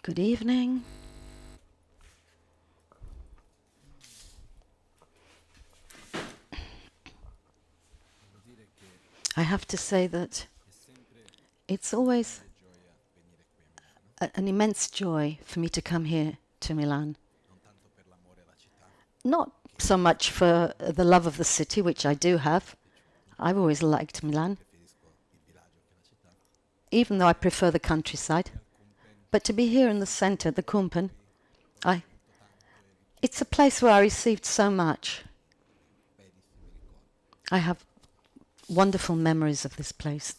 Good evening. I have to say that it's always an immense joy for me to come here to Milan. Not so much for the love of the city, which I do have. I've always liked Milan, even though I prefer the countryside. But to be here in the center, the Kunpen, it's a place where I received so much. I have wonderful memories of this place.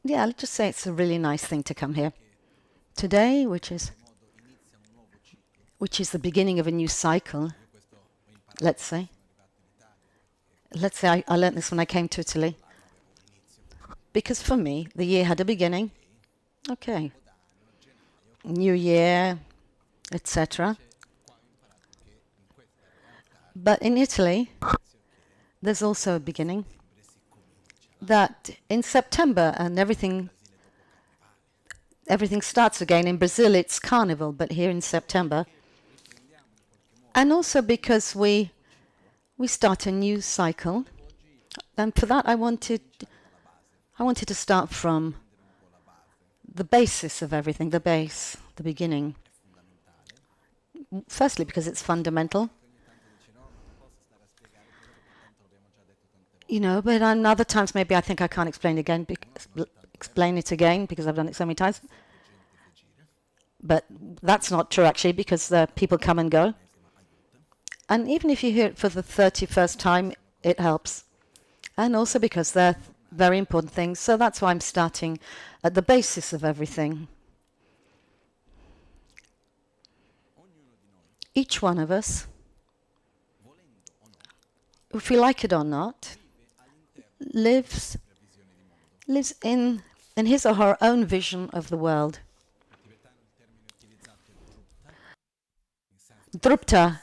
Yeah, let's just say it's a really nice thing to come here. Today, which is the beginning of a new cycle, let's say. I learned this when I came to Italy. Because for me, the year had a beginning. Okay. New year, etc. But in Italy, there's also a beginning. That in September and everything starts again. In Brazil, it's Carnival, but here in September. And also because we start a new cycle. And for that, I wanted to start from the basis of everything, the base, the beginning. Firstly, because it's fundamental. You know, but on other times maybe I think I can't explain it again because I've done it so many times. But that's not true actually, because the people come and go. And even if you hear it for the 31st time, it helps. And also because they're very important things. So that's why I'm starting at the basis of everything. Each one of us, if we like it or not, lives in his or her own vision of the world. Drupta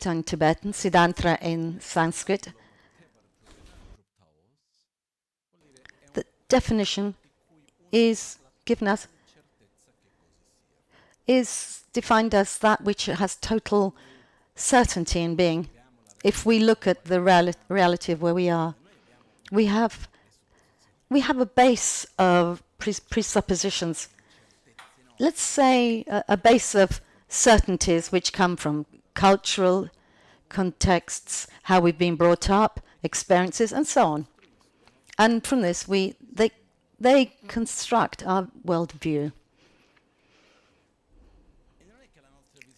in Tibetan, Siddhanta in Sanskrit. The definition is given us, is defined as that which has total certainty in being. If we look at the reality of where we are, we have a base of presuppositions. Let's say a base of certainties which come from cultural contexts, how we've been brought up, experiences, and so on. And from this, they construct our worldview.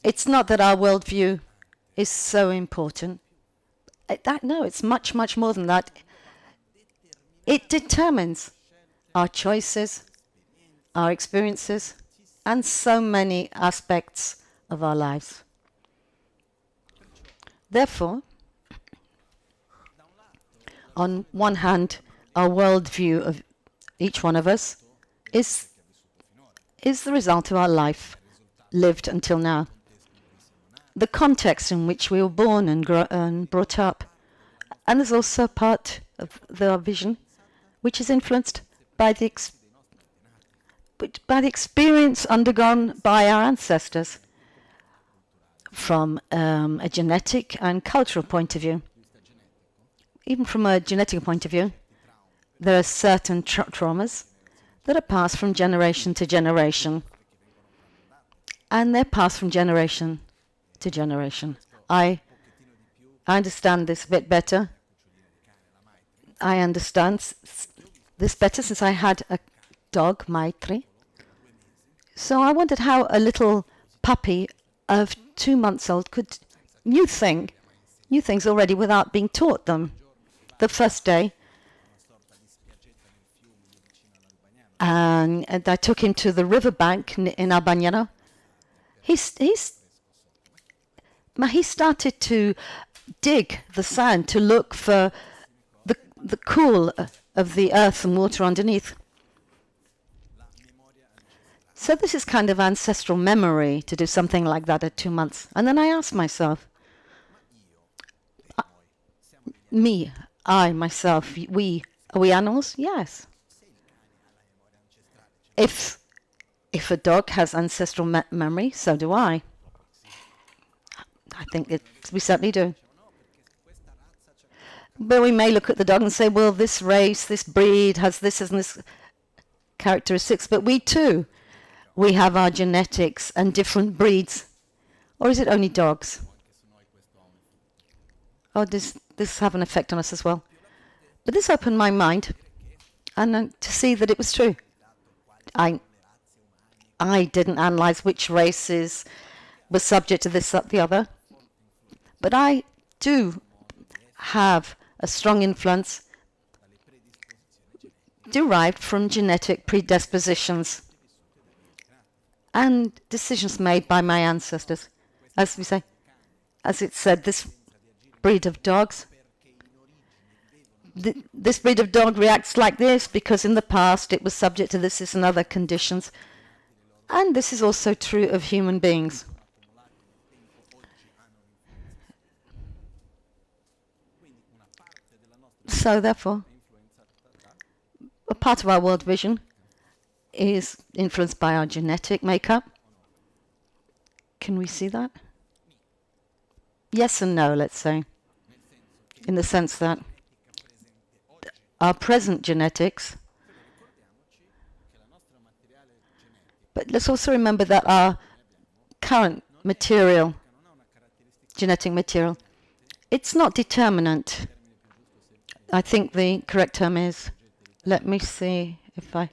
It's not that our worldview is so important. No, it's much, much more than that. It determines our choices, our experiences, and so many aspects of our lives. Therefore, on one hand, our worldview of each one of us is the result of our life lived until now. The context in which we were born and brought up. And there's also part of our vision which is influenced by the experience undergone by our ancestors from a genetic and cultural point of view. Even from a genetic point of view, there are certain traumas that are passed from generation to generation. And they're passed from generation to generation. I understand this a bit better. I understand this better since I had a dog, Maitri. So I wondered how a little puppy of 2 months old could knew things already without being taught them. The first day, and I took him to the riverbank in Albagnano. He started to dig the sand to look for the cool of the earth and water underneath. So this is kind of ancestral memory to do something like that at 2 months. And then I asked myself, me, I, myself, are we animals? Yes. If a dog has ancestral memory, so do I. I think we certainly do. But we may look at the dog and say, well, this race, this breed has this and this characteristics, but we too, we have our genetics and different breeds. Or is it only dogs? Or does this have an effect on us as well? But this opened my mind and to see that it was true. I didn't analyze which races were subject to this, that, the other. But I do have a strong influence derived from genetic predispositions and decisions made by my ancestors. As we say, as it said, this breed of dogs, this breed of dog reacts like this because in the past it was subject to this and other conditions. And this is also true of human beings. So therefore, a part of our world vision is influenced by our genetic makeup. Can we see that? Yes and no, let's say, in the sense that our present genetics, but let's also remember that our current material, genetic material, it's not determinant. I think the correct term is, let me see if I,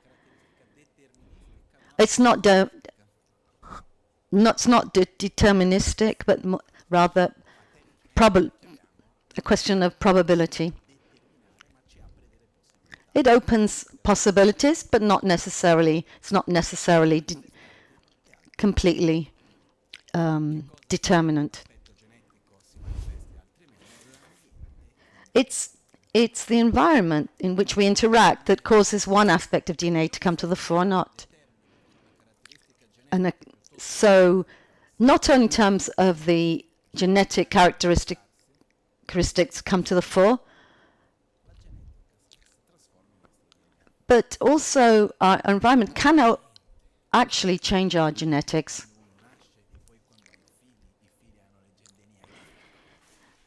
it's not deterministic, but rather a question of probability. It opens possibilities, but not necessarily, it's not necessarily completely determinant. It's the environment in which we interact that causes one aspect of DNA to come to the fore or not. And so not only in terms of the genetic characteristics come to the fore, but also our environment can actually change our genetics.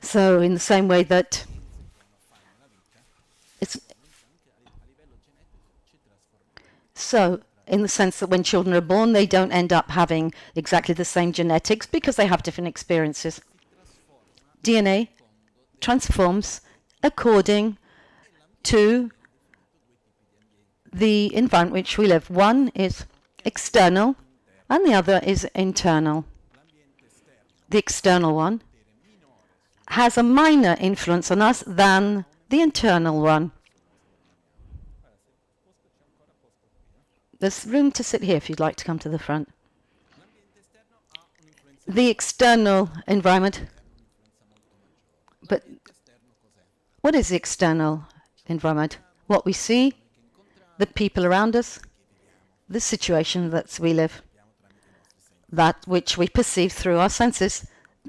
So in the same way that in the sense that when children are born, they don't end up having exactly the same genetics because they have different experiences. DNA transforms according to the environment in which we live. One is external and the other is internal. The external one has a minor influence on us than the internal one. There's room to sit here if you'd like to come to the front. The external environment. But what is the external environment? What we see, the people around us, the situation that we live, that which we perceive through our senses.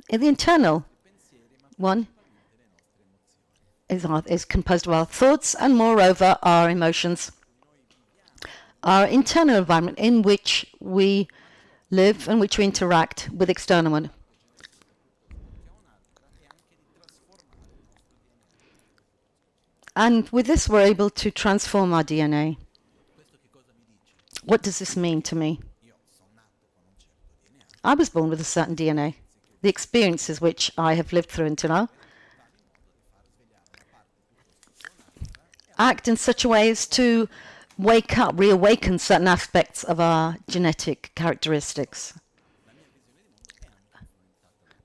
The internal one is composed of our thoughts and moreover our emotions. Our internal environment in which we live and which we interact with external one. And with this we're able to transform our DNA. What does this mean to me? I was born with a certain DNA. The experiences which I have lived through until now act in such a way as to wake up, reawaken certain aspects of our genetic characteristics.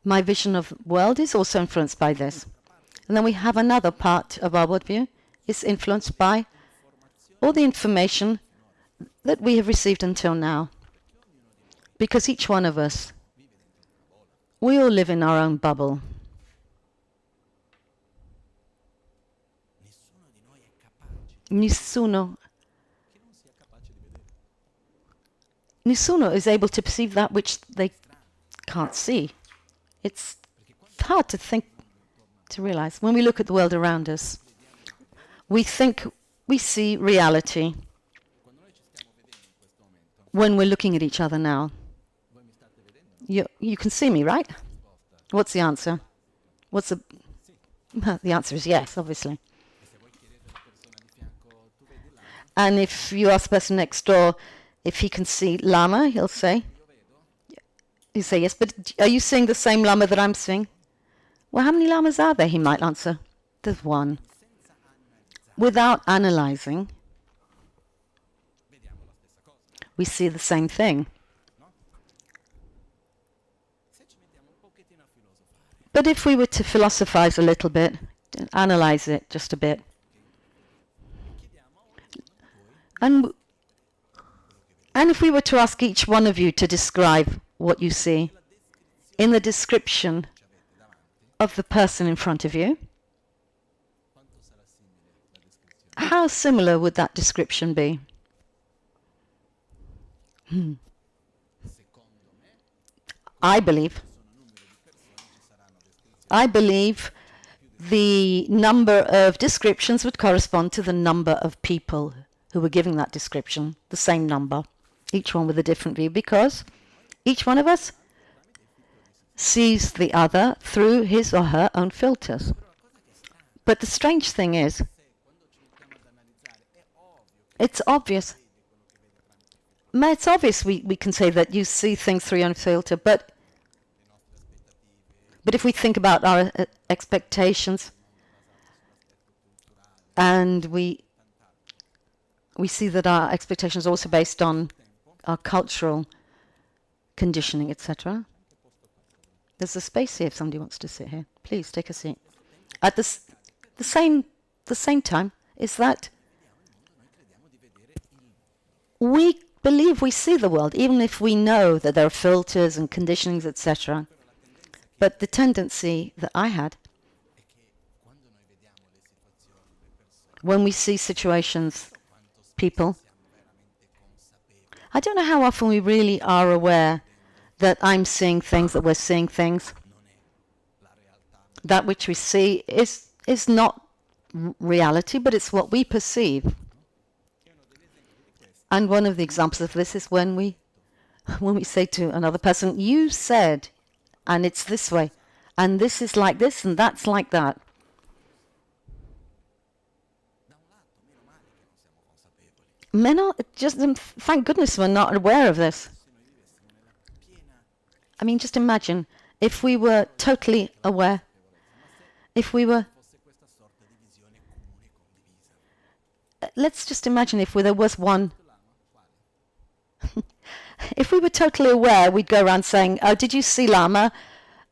My vision of the world is also influenced by this. And then we have another part of our worldview is influenced by all the information that we have received until now. Because each one of us, we all live in our own bubble. Nessuno is able to perceive that which they can't see. It's hard to think, to realize. When we look at the world around us, we think we see reality. when we're looking at each other now? You can see me, right? What's the answer? What's the... The answer is yes, obviously. And if you ask the person next door if he can see Lama, he'll say yes, but are you seeing the same Lama that I'm seeing? Well, how many Lamas are there? He might answer. There's one. Without analyzing, we see the same thing. But if we were to philosophize a little bit, analyze it just a bit, and if we were to ask each one of you to describe what you see in the description of the person in front of you, how similar would that description be? I believe the number of descriptions would correspond to the number of people who were giving that description, the same number, each one with a different view, because each one of us sees the other through his or her own filters. But the strange thing is, it's obvious. It's obvious we can say that you see things through your own filter, but if we think about our expectations, and we see that our expectations are also based on our cultural conditioning, etc. There's a space here if somebody wants to sit here. Please take a seat. At the same time is that we believe we see the world, even if we know that there are filters and conditionings, etc. But the tendency that I had, when we see situations, people, I don't know how often we really are aware that I'm seeing things, that we're seeing things. That which we see is not reality, but it's what we perceive. And one of the examples of this is when we say to another person, you said, and it's this way, and this is like this, and that's like that. Thank goodness we're not aware of this. I mean, just imagine if we were totally aware, let's just imagine if there was one, if we were totally aware, we'd go around saying, oh, did you see Lama?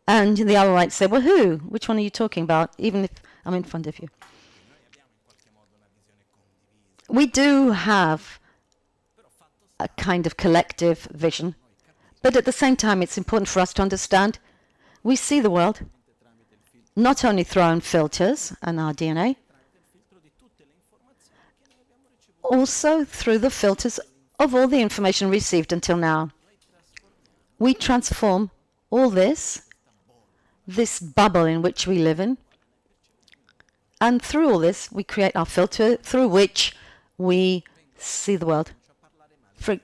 And the other might say, well, who? Which one are you talking about? Even if I'm in front of you. We do have a kind of collective vision, but at the same time, it's important for us to understand we see the world not only through our own filters and our DNA, also through the filters of all the information received until now. We transform all this bubble in which we live in, and through all this, we create our filter through which we see the world. For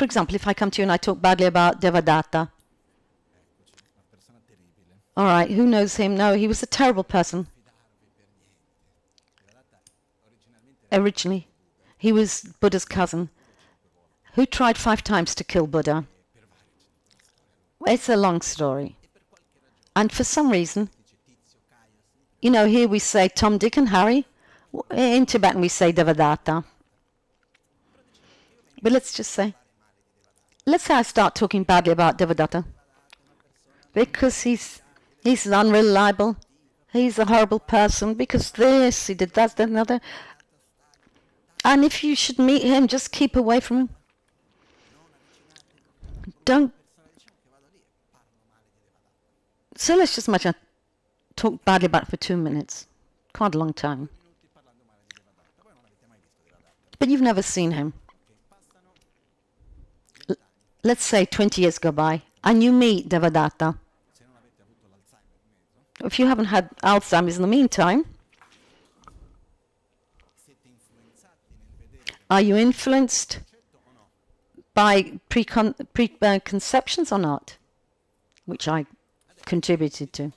example, if I come to you and I talk badly about Devadatta, all right, who knows him? No, he was a terrible person. Originally, he was Buddha's cousin, who tried 5 times to kill Buddha. It's a long story. And for some reason, here we say Tom, Dick, and Harry. In Tibetan, we say Devadatta. But let's say I start talking badly about Devadatta, because he's unreliable, he's a horrible person, because this, he did that, another. And if you should meet him, just keep away from him. Don't. So let's just imagine I talk badly about it for 2 minutes. Quite a long time. But you've never seen him. Let's say 20 years go by, and you meet Devadatta. If you haven't had Alzheimer's in the meantime, are you influenced by preconceptions or not, which I contributed to.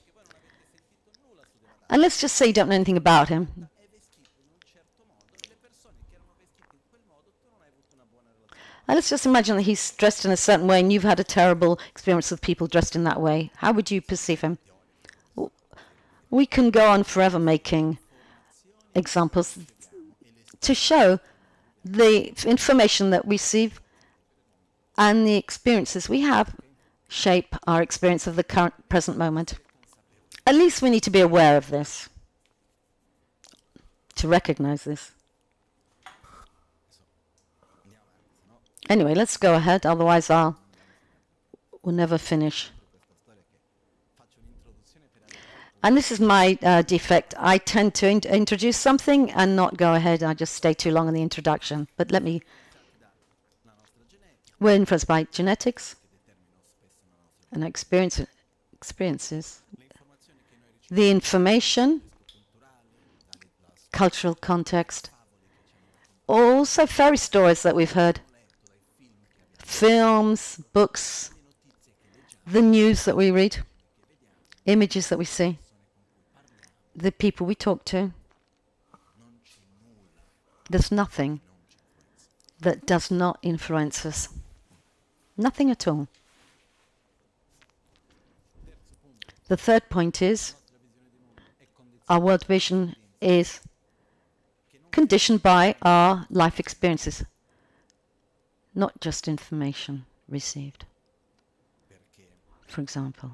And let's just say you don't know anything about him. And let's just imagine that he's dressed in a certain way and you've had a terrible experience with people dressed in that way. How would you perceive him? We can go on forever making examples to show the information that we receive and the experiences we have shape our experience of the current present moment. At least we need to be aware of this, to recognize this. Anyway, let's go ahead, otherwise we'll never finish. And this is my defect. I tend to introduce something and not go ahead. I just stay too long in the introduction. But we're influenced by genetics and experiences. The information, cultural context, also fairy stories that we've heard, films, books, the news that we read, images that we see, the people we talk to. There's nothing that does not influence us. Nothing at all. The third point is our world vision is conditioned by our life experiences, not just information received. For example,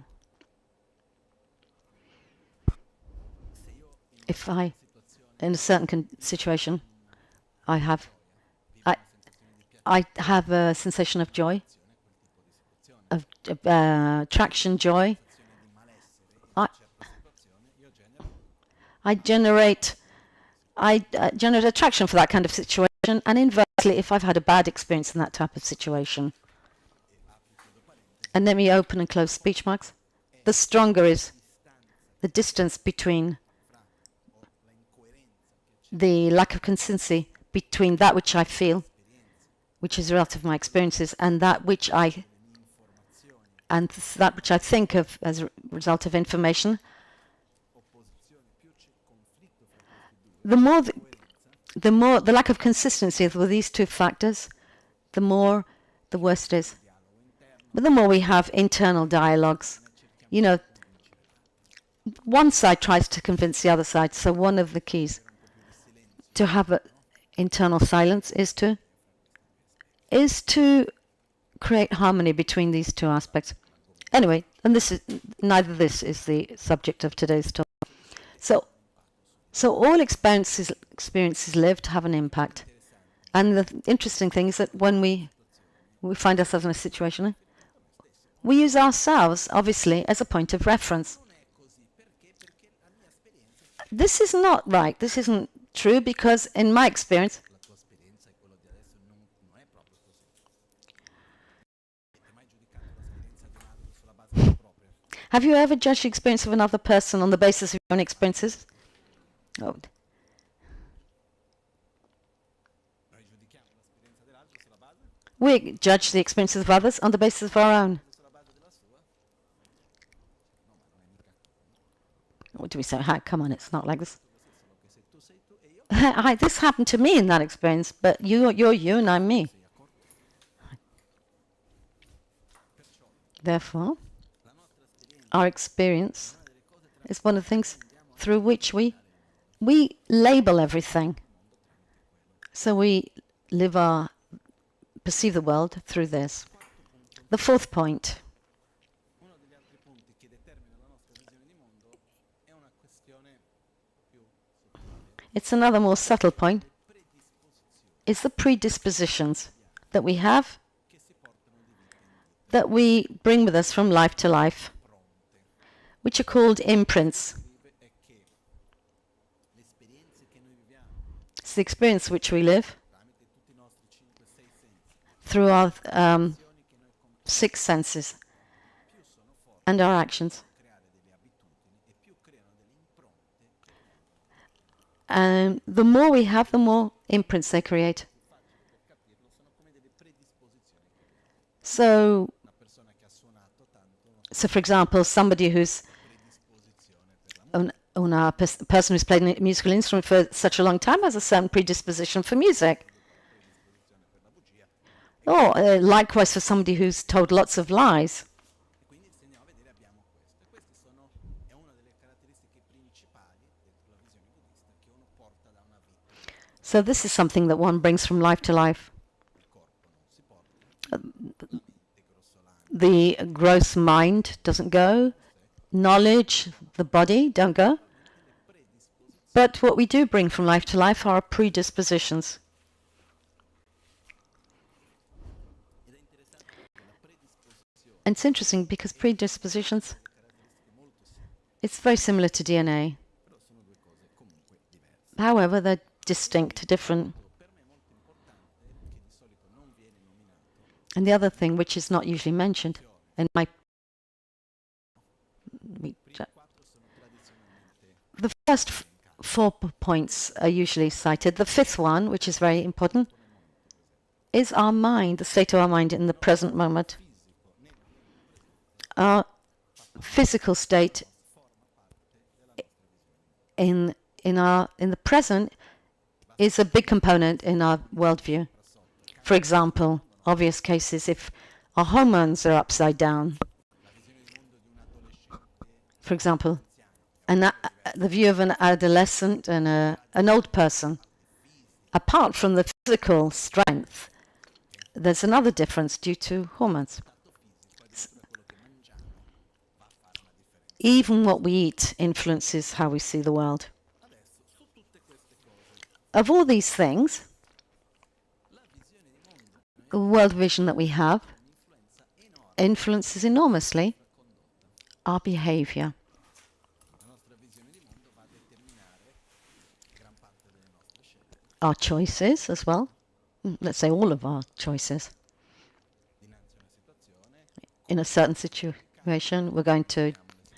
if in a certain situation, I have a sensation of joy, of attraction, joy. I generate attraction for that kind of situation, and inversely, if I've had a bad experience in that type of situation. And let me open and close speech marks. The stronger is the distance between the lack of consistency between that which I feel, which is a result of my experiences, and that which I think of as a result of information. The lack of consistency with these two factors, the worse it is. But the more we have internal dialogues, one side tries to convince the other side. So one of the keys to have internal silence is to create harmony between these two aspects. Anyway, and neither this is the subject of today's talk. So all experiences lived have an impact. And the interesting thing is that when we find ourselves in a situation, we use ourselves, obviously, as a point of reference. This is not right. This isn't true because in my experience, have you ever judged the experience of another person on the basis of your own experiences? Oh. We judge the experiences of others on the basis of our own. What do we say? Hi, come on, it's not like this. This happened to me in that experience, but you're you and I'm me. Therefore, our experience is one of the things through which we label everything. So we perceive the world through this. The fourth point. It's another more subtle point. It's the predispositions that we have, that we bring with us from life to life, which are called imprints. It's the experience which we live through our 6 senses and our actions. And the more we have, the more imprints they create. So for example, somebody who's a person who's played a musical instrument for such a long time has a certain predisposition for music. Or likewise for somebody who's told lots of lies. So this is something that one brings from life to life. The gross mind doesn't go. Knowledge, the body don't go. But what we do bring from life to life are our predispositions. And it's interesting because predispositions, it's very similar to DNA. However, they're distinct, different. And the other thing, which is not usually mentioned, and the first 4 points are usually cited. The 5th one, which is very important, is our mind, the state of our mind in the present moment. Our physical state in the present is a big component in our worldview. For example, obvious cases, if our hormones are upside down, for example, and the view of an adolescent and an old person, apart from the physical strength, there's another difference due to hormones. Even what we eat influences how we see the world. Of all these things, the world vision that we have influences enormously our behavior. Our choices as well. Let's say all of our choices. In a certain situation, we're going to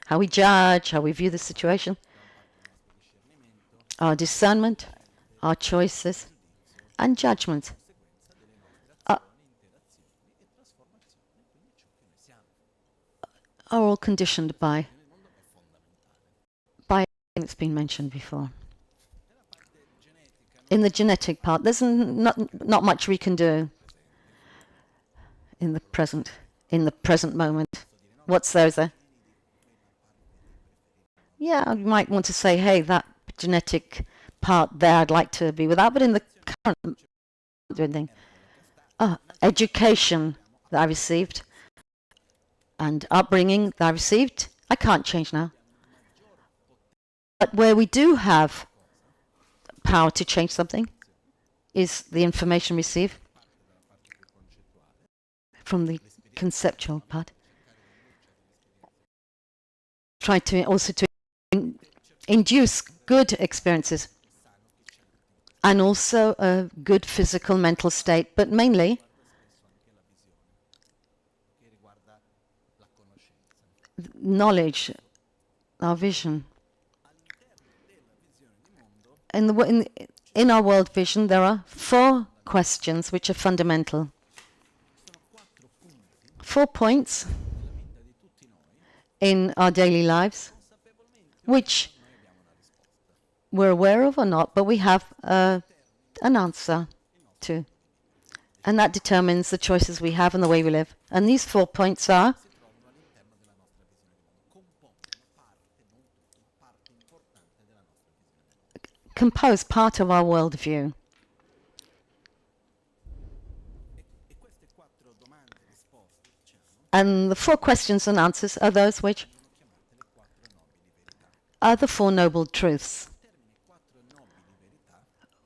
how we judge, how we view the situation, our discernment, our choices, and judgment are all conditioned by everything that's been mentioned before. In the genetic part, there's not much we can do in the present moment. What's there is there? Yeah, you might want to say, hey, that genetic part there I'd like to be without, but in the current thing, education that I received and upbringing that I received, I can't change now. But where we do have power to change something is the information received from the conceptual part. Try to also to induce good experiences and also a good physical mental state, but mainly knowledge, our vision. In our world vision, there are 4 questions which are fundamental. 4 points in our daily lives, which we're aware of or not, but we have an answer to. And that determines the choices we have and the way we live. And these 4 points are compose part of our worldview. And the 4 questions and answers are those which are the 4 noble truths.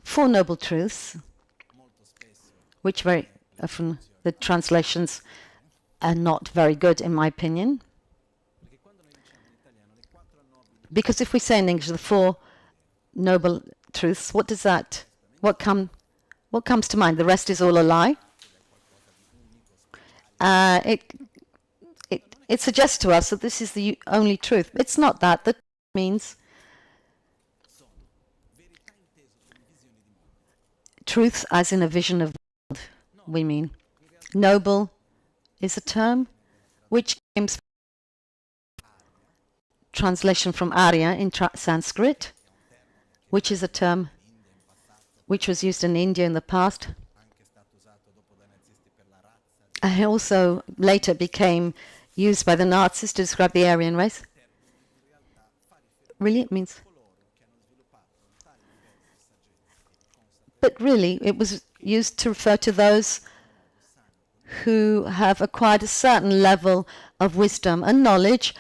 4 noble truths, which very often the translations are not very good in my opinion. Because if we say in English the 4 noble truths, what comes to mind? The rest is all a lie. It suggests to us that this is the only truth. It's not that. That means truth as in a vision of the world, we mean. Noble is a term which came from translation from Arya in Sanskrit, which is a term which was used in India in the past. And also later became used by the Nazis to describe the Aryan race. Really, it means... But really, it was used to refer to those who have acquired a certain level of wisdom and knowledge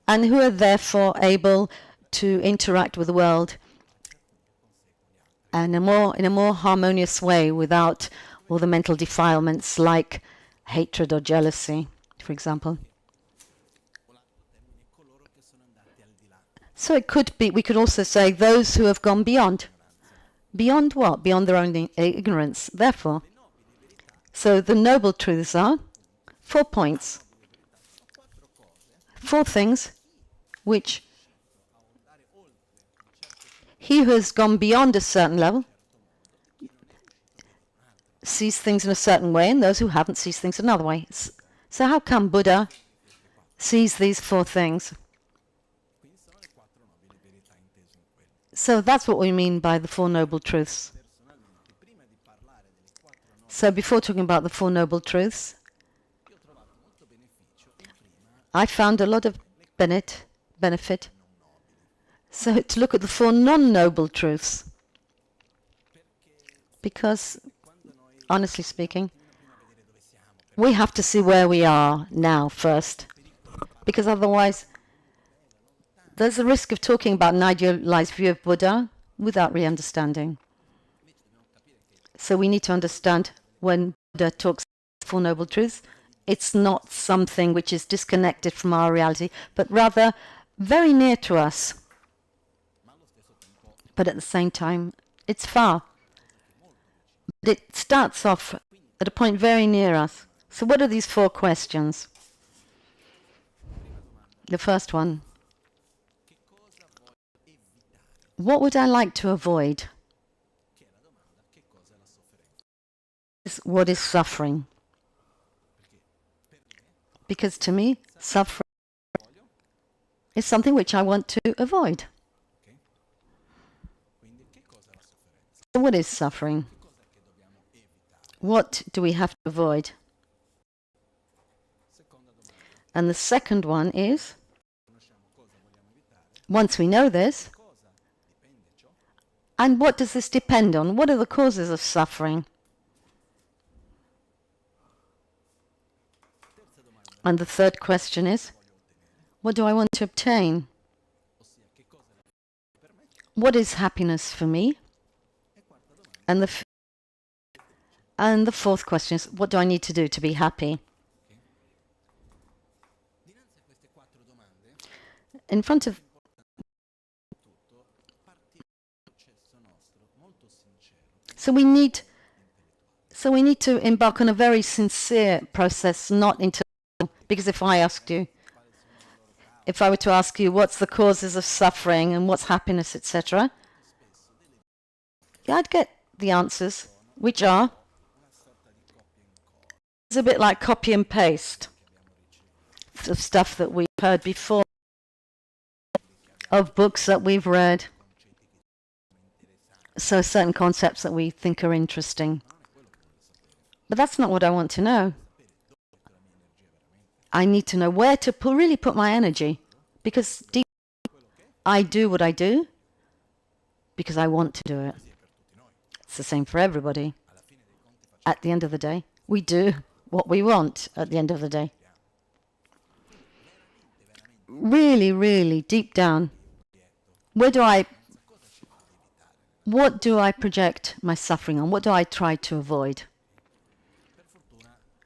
and who are therefore able to interact with the world and in a more harmonious way without all the mental defilements like hatred or jealousy, for example. So it could be, we could also say those who have gone beyond. Beyond what? Beyond their own ignorance, therefore. So the noble truths are 4 points. 4 things which he who has gone beyond a certain level sees things in a certain way, and those who haven't sees things another way. So how come Buddha sees these 4 things? So that's what we mean by the 4 noble truths. So before talking about the 4 noble truths, I found a lot of benefit. So to look at the 4 non-noble truths. Because, honestly speaking, we have to see where we are now first. Because otherwise, there's a risk of talking about an idealized view of Buddha without really understanding. So we need to understand when Buddha talks about 4 noble truths, it's not something which is disconnected from our reality, but rather very near to us. But at the same time, it's far. But it starts off at a point very near us. So what are these 4 questions? The first one. What would I like to avoid? What is suffering? Because to me, suffering is something which I want to avoid. So what is suffering? What do we have to avoid? And the second one is, once we know this, and what does this depend on? What are the causes of suffering? And the third question is, what do I want to obtain? What is happiness for me? And the fourth question is, what do I need to do to be happy? In front of... So we need to embark on a very sincere process, not intellectual. Because if I were to ask you what's the causes of suffering and what's happiness, etc., I'd get the answers, which are, it's a bit like copy and paste of stuff that we've heard before, of books that we've read. So certain concepts that we think are interesting. But that's not what I want to know. I need to know where to really put my energy. Because deep I do what I do because I want to do it. It's the same for everybody. At the end of the day, we do what we want at the end of the day. Really, really deep down, what do I project my suffering on? What do I try to avoid?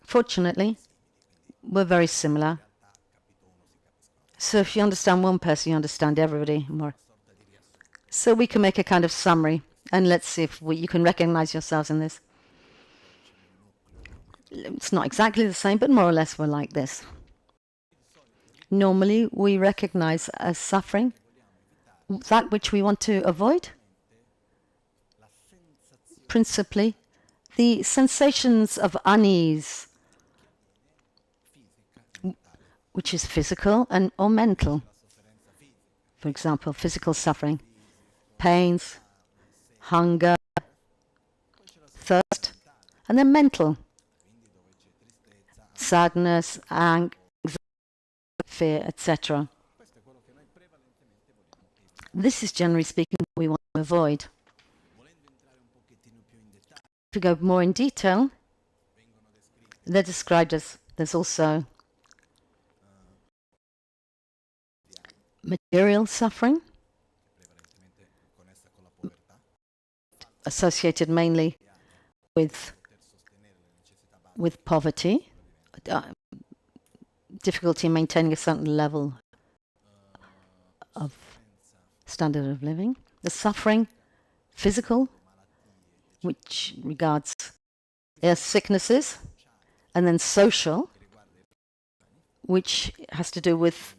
Fortunately, we're very similar. So if you understand one person, you understand everybody more. So we can make a kind of summary, and let's see if you can recognize yourselves in this. It's not exactly the same, but more or less we're like this. Normally, we recognize as suffering that which we want to avoid. Principally, the sensations of unease which is physical and or mental. For example, physical suffering, pains, hunger, thirst, and then mental, sadness, anxiety, fear, etc. This is generally speaking what we want to avoid. If we go more in detail, they're described as there's also material suffering, associated mainly with poverty, difficulty in maintaining a certain level of standard of living. The suffering, physical, which regards sicknesses, and then social, which has to do with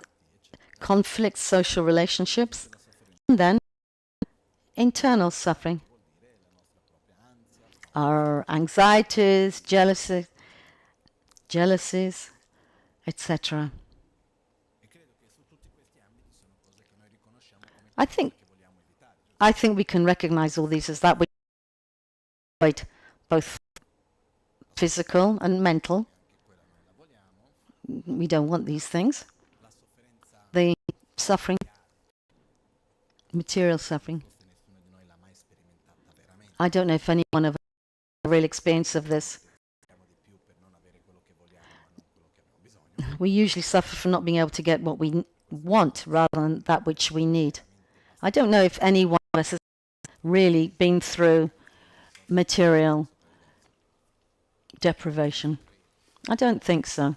conflict, social relationships, and then internal suffering, our anxieties, jealousies, etc. I think we can recognize all these as that we avoid both physical and mental. We don't want these things. The suffering, material suffering. I don't know if anyone of us has a real experience of this. We usually suffer from not being able to get what we want rather than that which we need. I don't know if anyone of us has really been through material deprivation. I don't think so.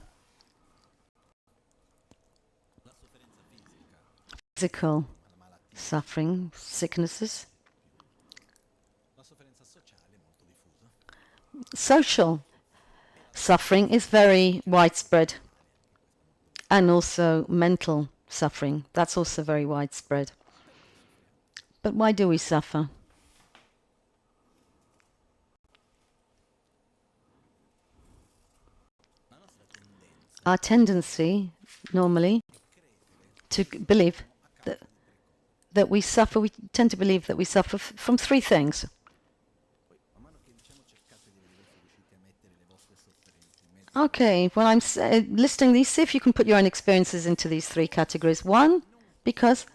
Physical suffering, sicknesses. Social suffering is very widespread. And also mental suffering. That's also very widespread. But why do we suffer? Our tendency, normally, to believe that we suffer, we tend to believe that we suffer from three things. Okay, well, I'm listing these. See if you can put your own experiences into these three categories. One, because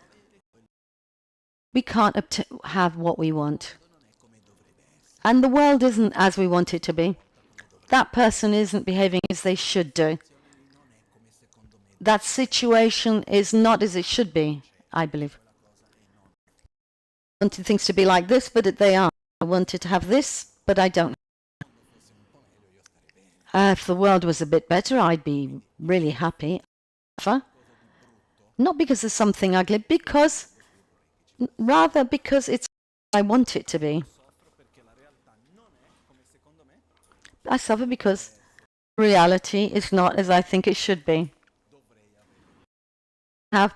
we can't have what we want. And the world isn't as we want it to be. That person isn't behaving as they should do. That situation is not as it should be, I believe. I wanted things to be like this, but they aren't. I wanted to have this, but I don't. If the world was a bit better, I'd be really happy. Not because there's something ugly, rather because it's what I want it to be. I suffer because reality is not as I think it should be.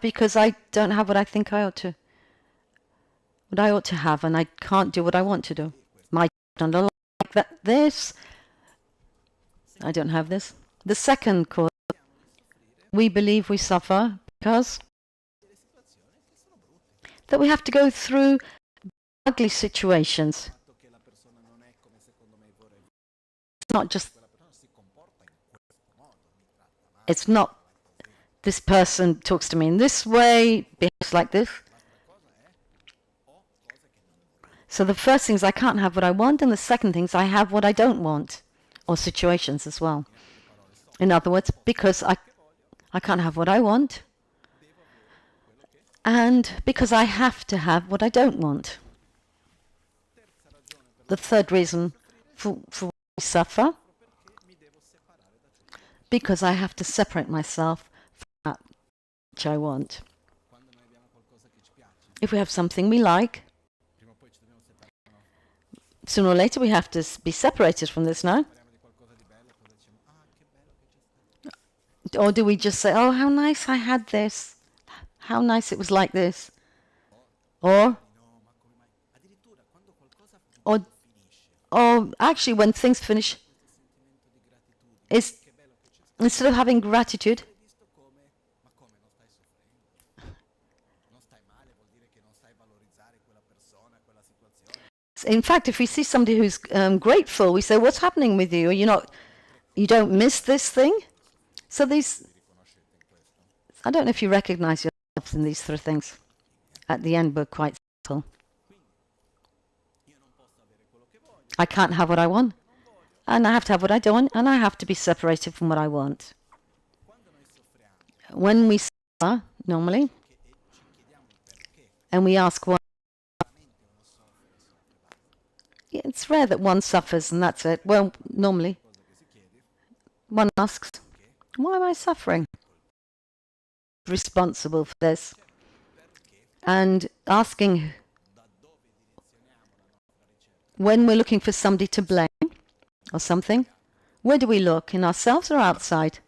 Because I don't have what I think I ought to. What I ought to have, and I can't do what I want to do. My children are like that. This. I don't have this. The second cause, we believe we suffer because that we have to go through ugly situations. It's not just, it's not this person talks to me in this way, behaves like this. So the first thing is I can't have what I want, and the second thing is I have what I don't want. Or situations as well. In other words, because I can't have what I want, and because I have to have what I don't want. The third reason for why I suffer, because I have to separate myself from that which I want. If we have something we like, sooner or later we have to be separated from this, no? Or do we just say, oh, how nice I had this. How nice it was like this. Or actually when things finish, instead of having gratitude, In fact, if we see somebody who's grateful, we say, what's happening with you? You don't miss this thing? So these, I don't know if you recognize yourself in these three things. At the end, we're quite simple. I can't have what I want, and I have to have what I don't want, and I have to be separated from what I want. When we suffer, normally, and we ask why, it's rare that one suffers and that's it. Well, normally, one asks, why am I suffering? Responsible for this. And asking, when we're looking for somebody to blame or something, where do we look? In ourselves or outside?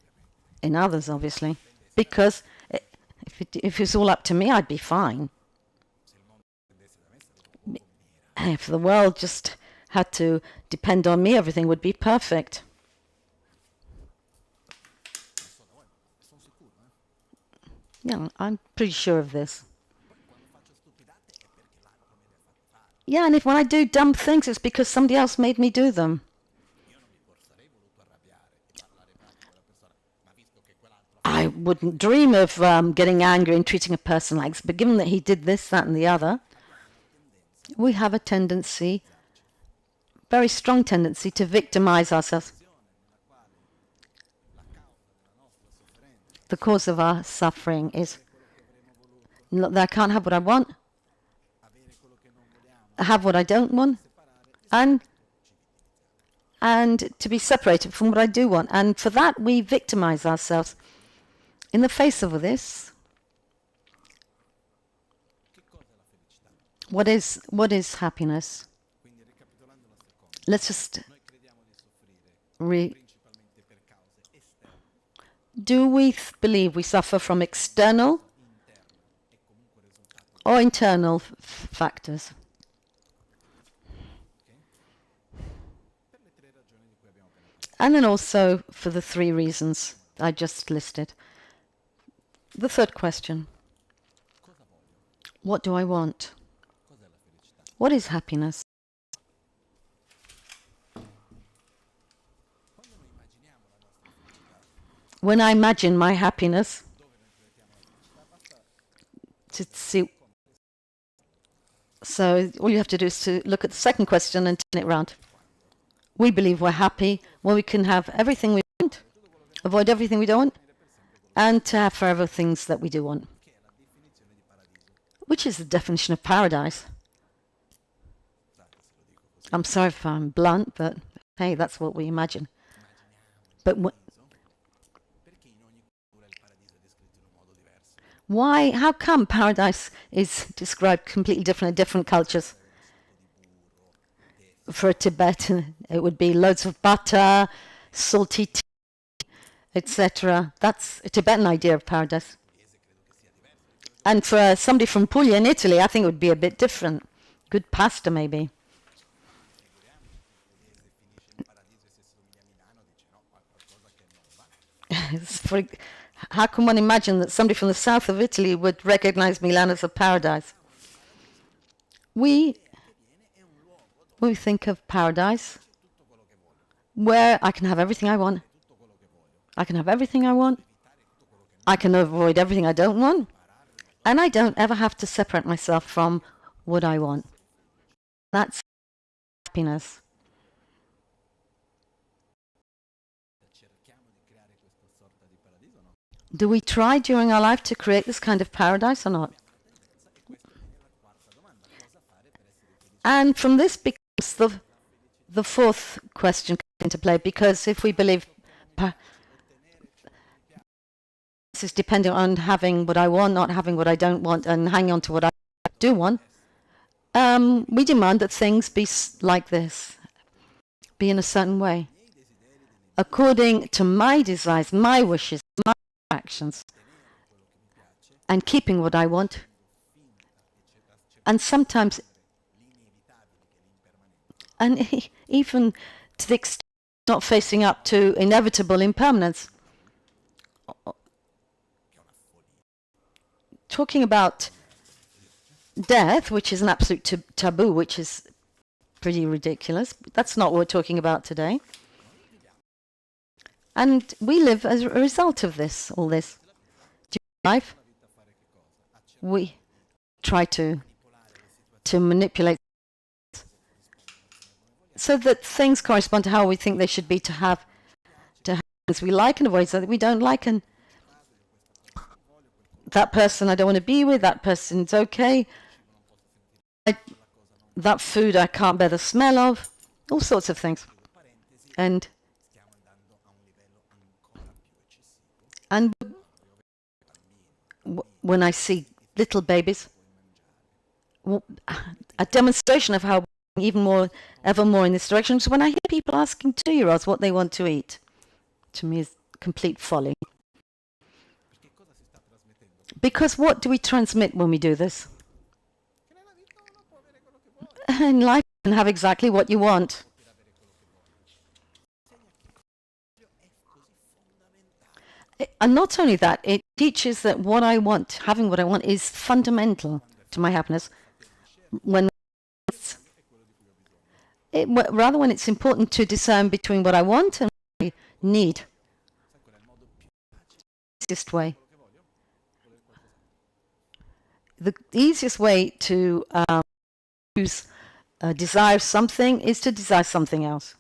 In others, obviously. Because if it's all up to me, I'd be fine. If the world just had to depend on me, everything would be perfect. Yeah, I'm pretty sure of this. Yeah, and when I do dumb things, it's because somebody else made me do them. I wouldn't dream of getting angry and treating a person like this, but given that he did this, that, and the other, we have a tendency, very strong tendency, to victimize ourselves. The cause of our suffering is not that I can't have what I want, have what I don't want, and to be separated from what I do want. And for that, we victimize ourselves. In the face of this, what is happiness? Let's just do we believe we suffer from external or internal factors? And then also for the three reasons I just listed. The third question, what do I want? What is happiness? When I imagine my happiness, to see, so all you have to do is to look at the second question and turn it around. We believe we're happy when we can have everything we want, avoid everything we don't want, and to have forever things that we do want. Which is the definition of paradise. I'm sorry if I'm blunt, but hey, that's what we imagine. But why? How come paradise is described completely different in different cultures? For a Tibetan, it would be loads of butter, salty tea, etc. That's a Tibetan idea of paradise. And for somebody from Puglia in Italy, I think it would be a bit different. Good pasta, maybe. How can one imagine that somebody from the south of Italy would recognize Milan as a paradise? When we think of paradise, where I can have everything I want, I can have everything I want, I can avoid everything I don't want, and I don't ever have to separate myself from what I want. That's happiness. Do we try during our life to create this kind of paradise or not? And from this becomes the fourth question into play, because if we believe this is dependent on having what I want, not having what I don't want, and hanging on to what I do want, we demand that things be like this, be in a certain way, according to my desires, my wishes, my actions, and keeping what I want. And sometimes, and even to the extent of not facing up to inevitable impermanence. Talking about death, which is an absolute taboo, which is pretty ridiculous. That's not what we're talking about today. And we live as a result of this, all this. During life, we try to manipulate so that things correspond to how we think they should be, to have things we like and avoid so that we don't like. And that person I don't want to be with, that person's okay. That food I can't bear the smell of, all sorts of things. And when I see little babies, a demonstration of how even more, ever more in this direction is when I hear people asking 2-year-olds what they want to eat. To me, is complete folly. Because what do we transmit when we do this? In life, you can have exactly what you want. And not only that, it teaches that what I want, having what I want, is fundamental to my happiness. Rather when it's important to discern between what I want and what I need. Easiest way. The easiest way to desire something is to desire something else.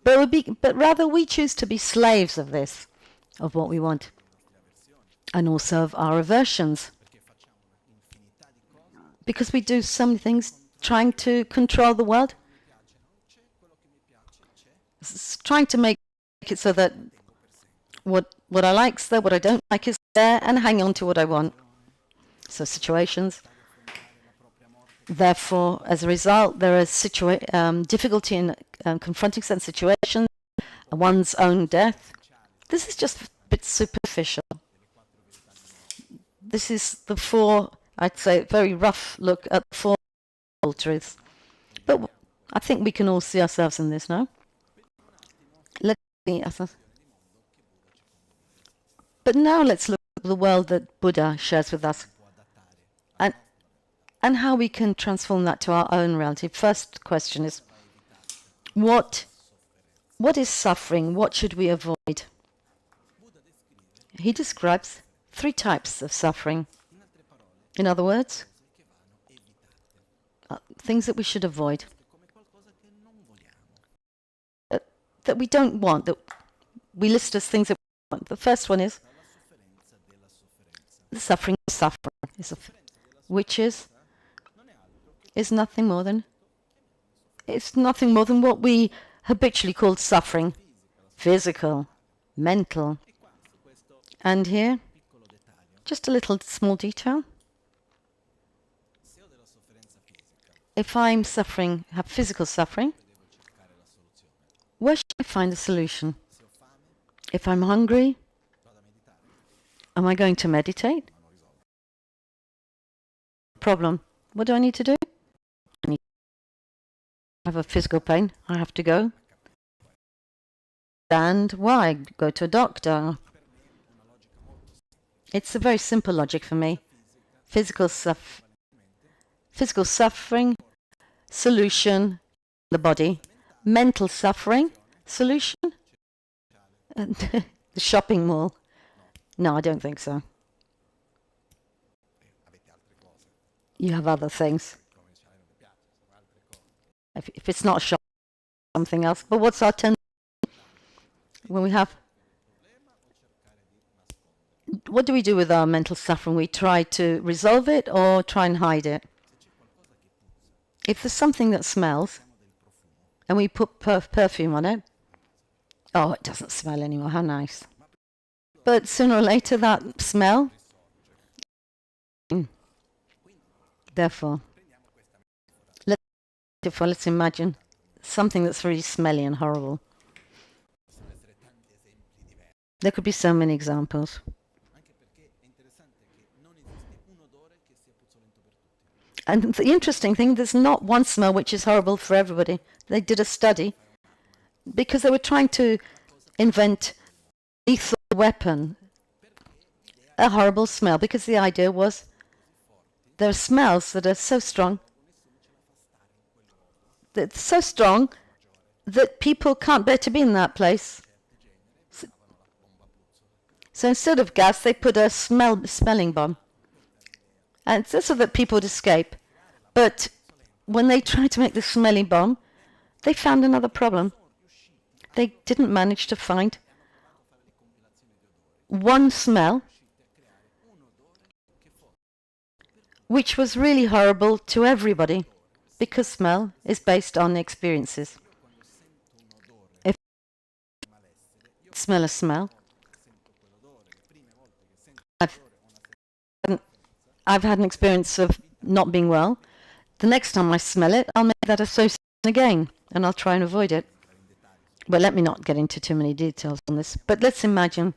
But rather we choose to be slaves of this, of what we want, and also of our aversions. Because we do so many things trying to control the world, trying to make it so that what I like is there, what I don't like is there, and hang on to what I want. So situations. Therefore, as a result, there is difficulty in confronting certain situations, one's own death. This is just a bit superficial. This is the four, I'd say, very rough look at the four truths. But I think we can all see ourselves in this now. But now let's look at the world that Buddha shares with us, and how we can transform that to our own reality. First question is, what is suffering? What should we avoid? He describes 3 types of suffering. In other words, things that we should avoid, that we don't want, that we list as things that we want. The first one is the suffering of suffering, which is nothing more than what we habitually call suffering, physical, mental. And here, just a little small detail. If I'm suffering, have physical suffering, where should I find a solution? If I'm hungry, am I going to meditate? Problem. What do I need to do? I have a physical pain. I have to go. And why? Go to a doctor. It's a very simple logic for me. Physical suffering, solution, the body. Mental suffering, solution, the shopping mall. No, I don't think so. You have other things. If it's not shopping, something else. But what's our tendency when we have? What do we do with our mental suffering? We try to resolve it or try and hide it. If there's something that smells, and we put perfume on it, oh, it doesn't smell anymore, how nice. But sooner or later that smell, therefore, let's imagine something that's really smelly and horrible. There could be so many examples. And the interesting thing, there's not one smell which is horrible for everybody. They did a study because they were trying to invent a lethal weapon, a horrible smell, because the idea was there are smells that are so strong It's so strong that people can't bear to be in that place. So instead of gas, they put a smelling bomb. And it's so that people would escape. But when they tried to make the smelling bomb, they found another problem. They didn't manage to find one smell which was really horrible to everybody, because smell is based on experiences. If I smell a smell, I've had an experience of not being well. The next time I smell it, I'll make that association again, and I'll try and avoid it. But let me not get into too many details on this. But let's imagine,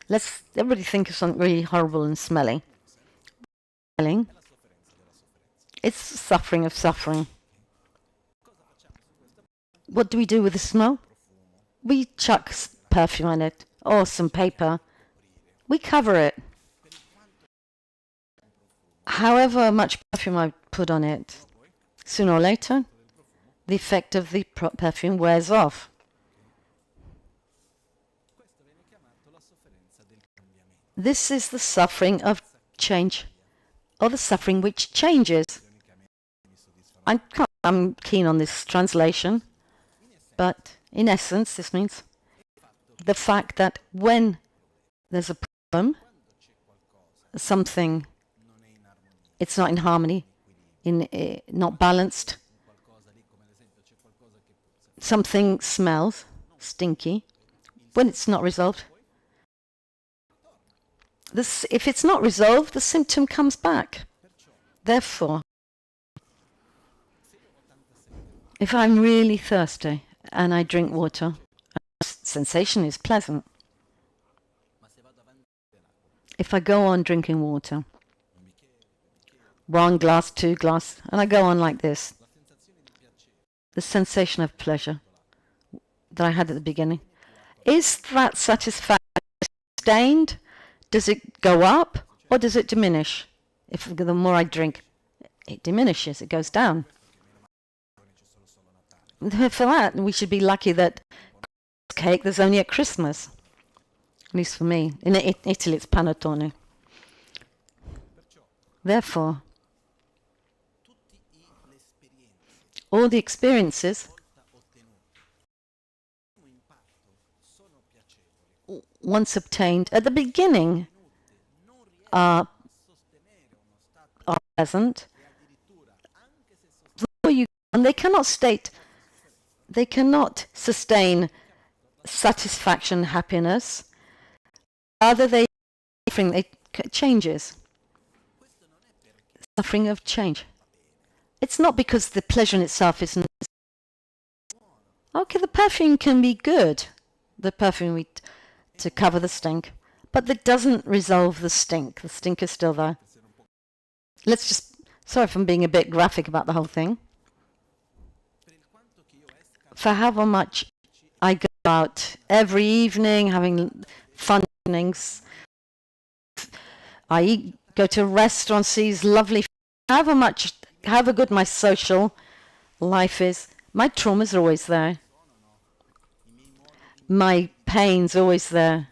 everybody think of something really horrible and smelly. Smelling, it's suffering of suffering. What do we do with the smell? We chuck perfume on it, or some paper. We cover it. However much perfume I put on it, sooner or later, the effect of the perfume wears off. This is the suffering of change, or the suffering which changes. I'm keen on this translation, but in essence, this means the fact that when there's a problem, something, it's not in harmony, not balanced, something smells stinky, when it's not resolved. If it's not resolved, the symptom comes back. Therefore, if I'm really thirsty and I drink water, the sensation is pleasant. If I go on drinking water, 1 glass, 2 glass, and I go on like this, the sensation of pleasure that I had at the beginning, is that satisfaction sustained? Does it go up or does it diminish? If the more I drink, it diminishes, it goes down. For that, we should be lucky that cake there's only at Christmas. At least for me. In Italy, it's panettone. Therefore, all the experiences once obtained at the beginning are pleasant. And they cannot sustain satisfaction, happiness. Rather, they changes. Suffering of change. It's not because the pleasure in itself isn't. Okay, the perfume can be good. The perfume to cover the stink, but that doesn't resolve the stink. The stink is still there. Sorry if I'm being a bit graphic about the whole thing. For however much I go out every evening having fun evenings, go to restaurants, see lovely, however good my social life is, my traumas are always there. My pain's always there.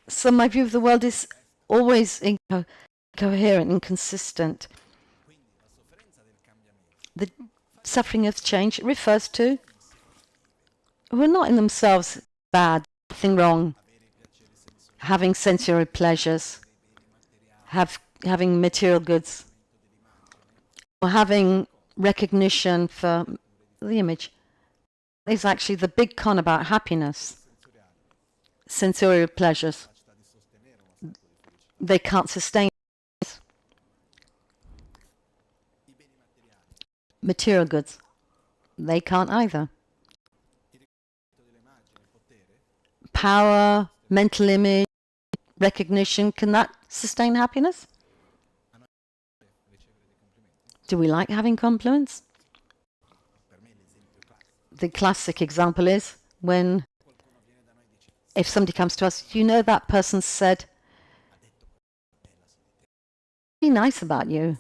So my view of the world is always coherent and consistent. The suffering of change refers to who are not in themselves bad, nothing wrong, having sensory pleasures, having material goods, or having recognition for the image. Is actually the big con about happiness. Sensorial pleasures. They can't sustain material goods. They can't either. Power, mental image, recognition, can that sustain happiness? Do we like having compliments? The classic example is if somebody comes to us, that person said, "Be nice about you."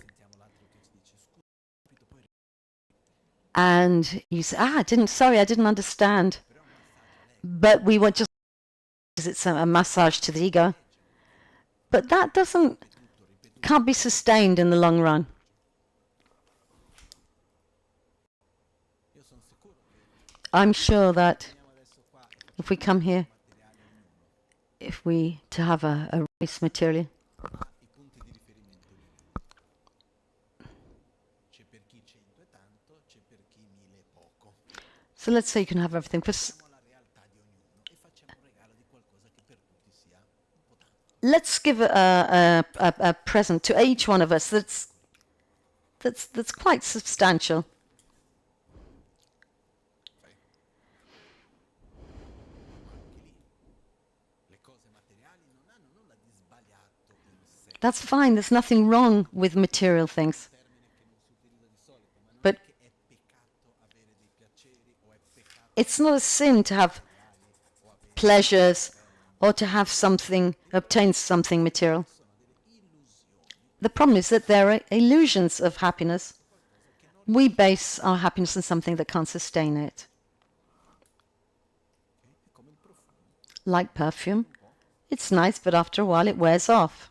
and you say, I didn't understand. But we want just, it's a massage to the ego. But that can't be sustained in the long run. I'm sure that if we come here, to have a race materially, so let's say you can have everything. Let's give a present to each one of us that's quite substantial. That's fine. There's nothing wrong with material things. But it's not a sin to have pleasures or to have something, obtain something material. The problem is that there are illusions of happiness. We base our happiness on something that can't sustain it. Like perfume. It's nice, but after a while it wears off.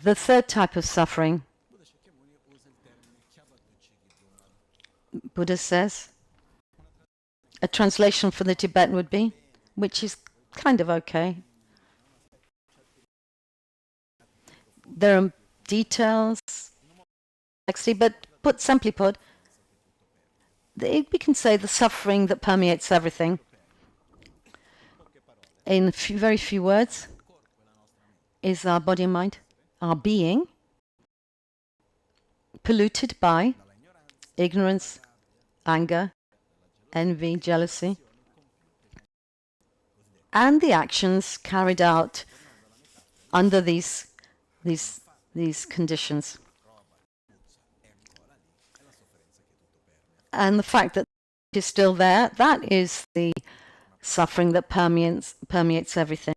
The third type of suffering, Buddha says, a translation from the Tibetan would be, which is kind of okay. There are details, but simply put, we can say the suffering that permeates everything. In very few words, is our body and mind, our being, polluted by ignorance, anger, envy, jealousy, and the actions carried out under these conditions. And the fact that it is still there, that is the suffering that permeates everything.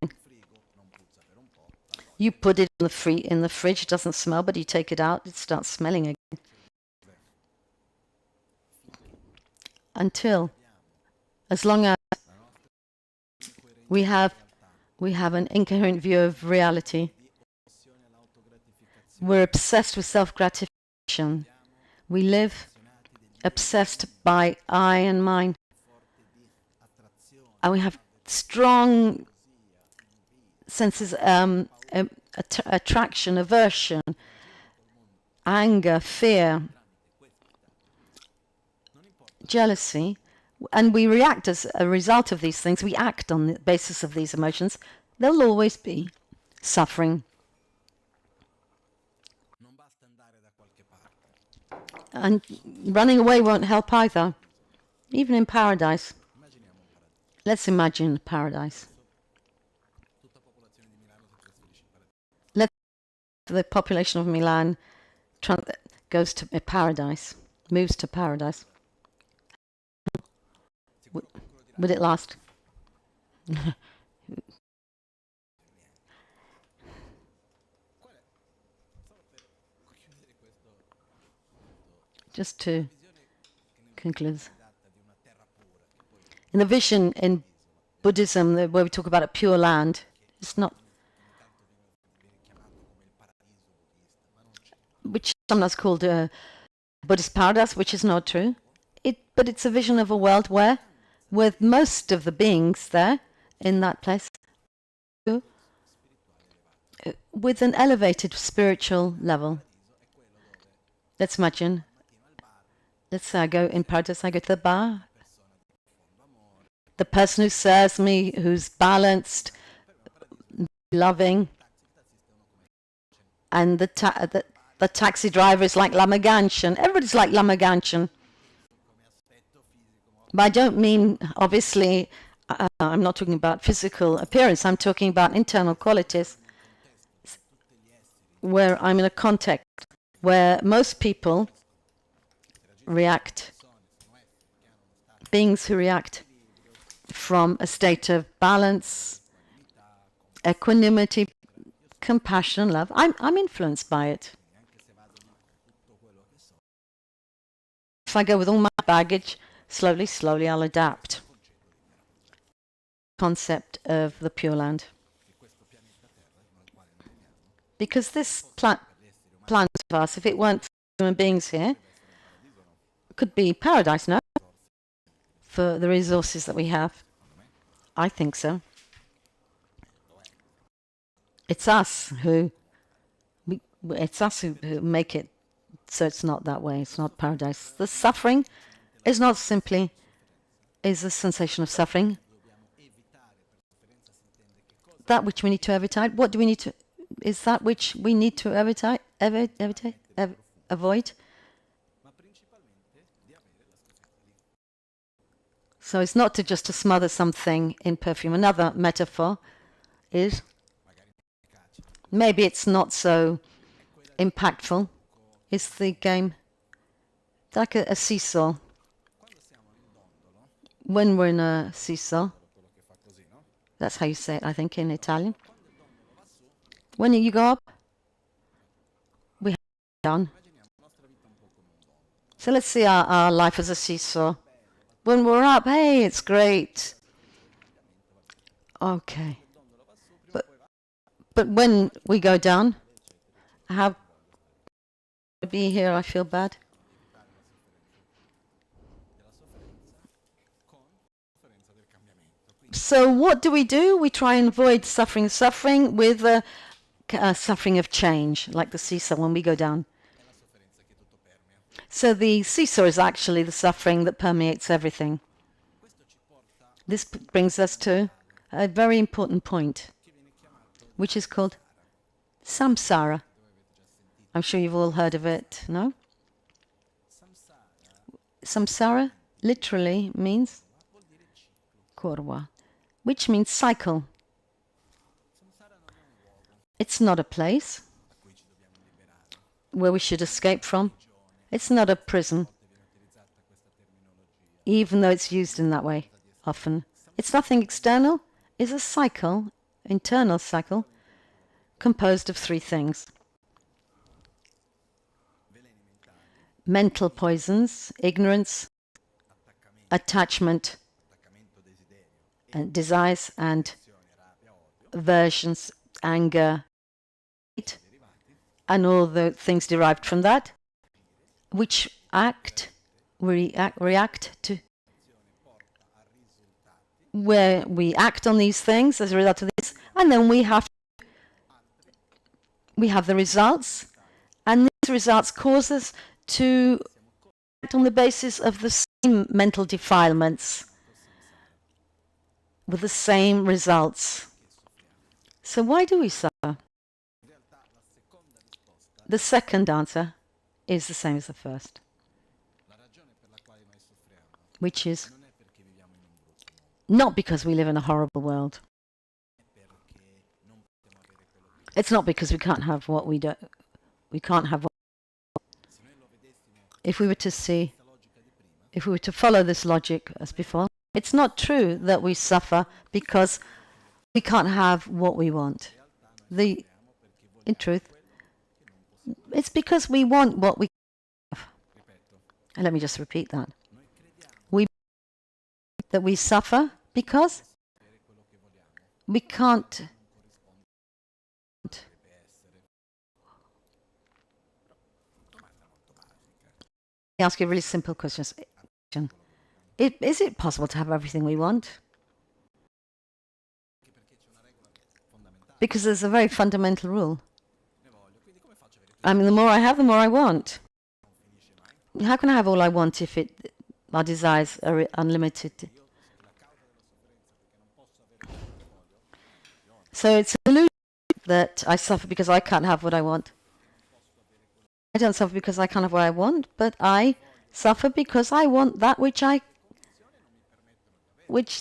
You put it in the fridge, it doesn't smell, but you take it out, it starts smelling again. As long as we have an incoherent view of reality, we're obsessed with self-gratification. We live obsessed by I and mine. And we have strong senses, attraction, aversion, anger, fear, jealousy, and we react as a result of these things. We act on the basis of these emotions. There'll always be suffering. And running away won't help either, even in paradise. Let's imagine paradise. The population of Milan goes to paradise, moves to paradise. Would it last? Just to conclude. In the vision in Buddhism, where we talk about a pure land, it's not, which is sometimes called a Buddhist paradise, which is not true. But it's a vision of a world where, with most of the beings there in that place, with an elevated spiritual level. Let's imagine. Let's say I go in paradise, I go to the bar. The person who serves me, who's balanced, loving, and the taxi driver is like Lama Gangchen. Everybody's like Lama Gangchen. But I don't mean, obviously, I'm not talking about physical appearance. I'm talking about internal qualities, where I'm in a context where most people react, beings who react from a state of balance, equanimity, compassion, love. I'm influenced by it. if I go with all my baggage, slowly, slowly I'll adapt. Concept of the Pure Land. Because this planet of us, if it weren't for human beings here, could be paradise, no? For the resources that we have. I think so. It's us who make it so it's not that way. It's not paradise. The suffering is not simply a sensation of suffering. That which we need to evite. What do we need to? Is that which we need to avoid? So it's not just to smother something in perfume. Another metaphor is, maybe it's not so impactful, it's the game, like a seesaw. When we're in a seesaw, that's how you say it, I think, in Italian. When you go up, we have down. So let's see our life as a seesaw. When we're up, hey, it's great. Okay. But when we go down, how to be here, I feel bad. So what do? We try and avoid suffering with suffering of change, like the seesaw when we go down. So the seesaw is actually the suffering that permeates everything. This brings us to a very important point, which is called samsara. I'm sure you've all heard of it, no? Samsara literally means kurva, which means cycle. It's not a place where we should escape from. It's not a prison, even though it's used in that way often. It's nothing external. It's a cycle, internal cycle, composed of three things. Mental poisons, ignorance, attachment, and desires, and aversions, anger, and all the things derived from that, which react to, where we act on these things as a result of this, and then we have the results, and these results cause us to act on the basis of the same mental defilements with the same results. So why do we suffer? The second answer is the same as the first, which is not because we live in a horrible world. It's not because we can't have what we do. We can't have what. If we were to follow this logic as before, it's not true that we suffer because we can't have what we want. In truth, it's because we want what we have. And let me just repeat that. That we suffer because we can't. Let me ask you a really simple question. Is it possible to have everything we want? Because there's a very fundamental rule. I mean, the more I have, the more I want. How can I have all I want if our desires are unlimited? So it's an illusion that I suffer because I can't have what I want. I don't suffer because I can't have what I want, but I suffer because I want that which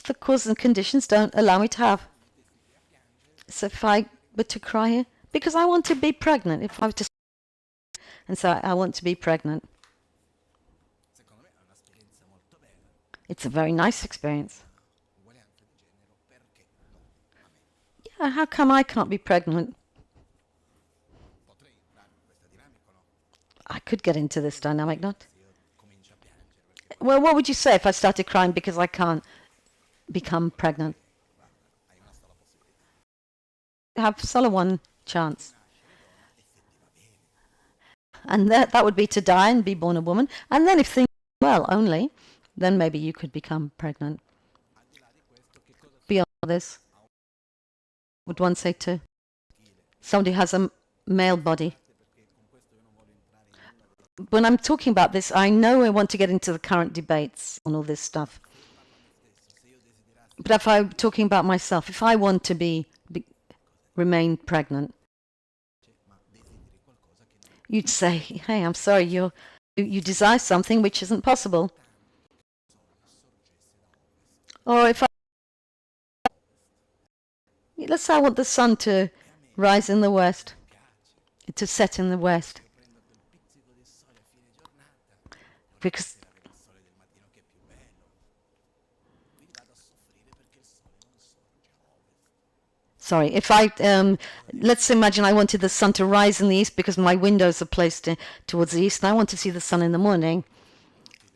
the causes and conditions don't allow me to have. So if I were to cry here, because I want to be pregnant, if I was to, and so I want to be pregnant. It's a very nice experience. Yeah, how come I can't be pregnant? I could get into this dynamic, not? Well, what would you say if I started crying because I can't become pregnant? Have solo one chance. And that would be to die and be born a woman. And then if things go well only, then maybe you could become pregnant. Beyond this, would one say to somebody who has a male body? When I'm talking about this, I know I want to get into the current debates on all this stuff. But if I'm talking about myself, if I want to remain pregnant, you'd say, hey, I'm sorry, you desire something which isn't possible. Or if let's say I want the sun to rise in the west, to set in the west. Because sorry, if I let's imagine I wanted the sun to rise in the east because my windows are placed towards the east, and I want to see the sun in the morning.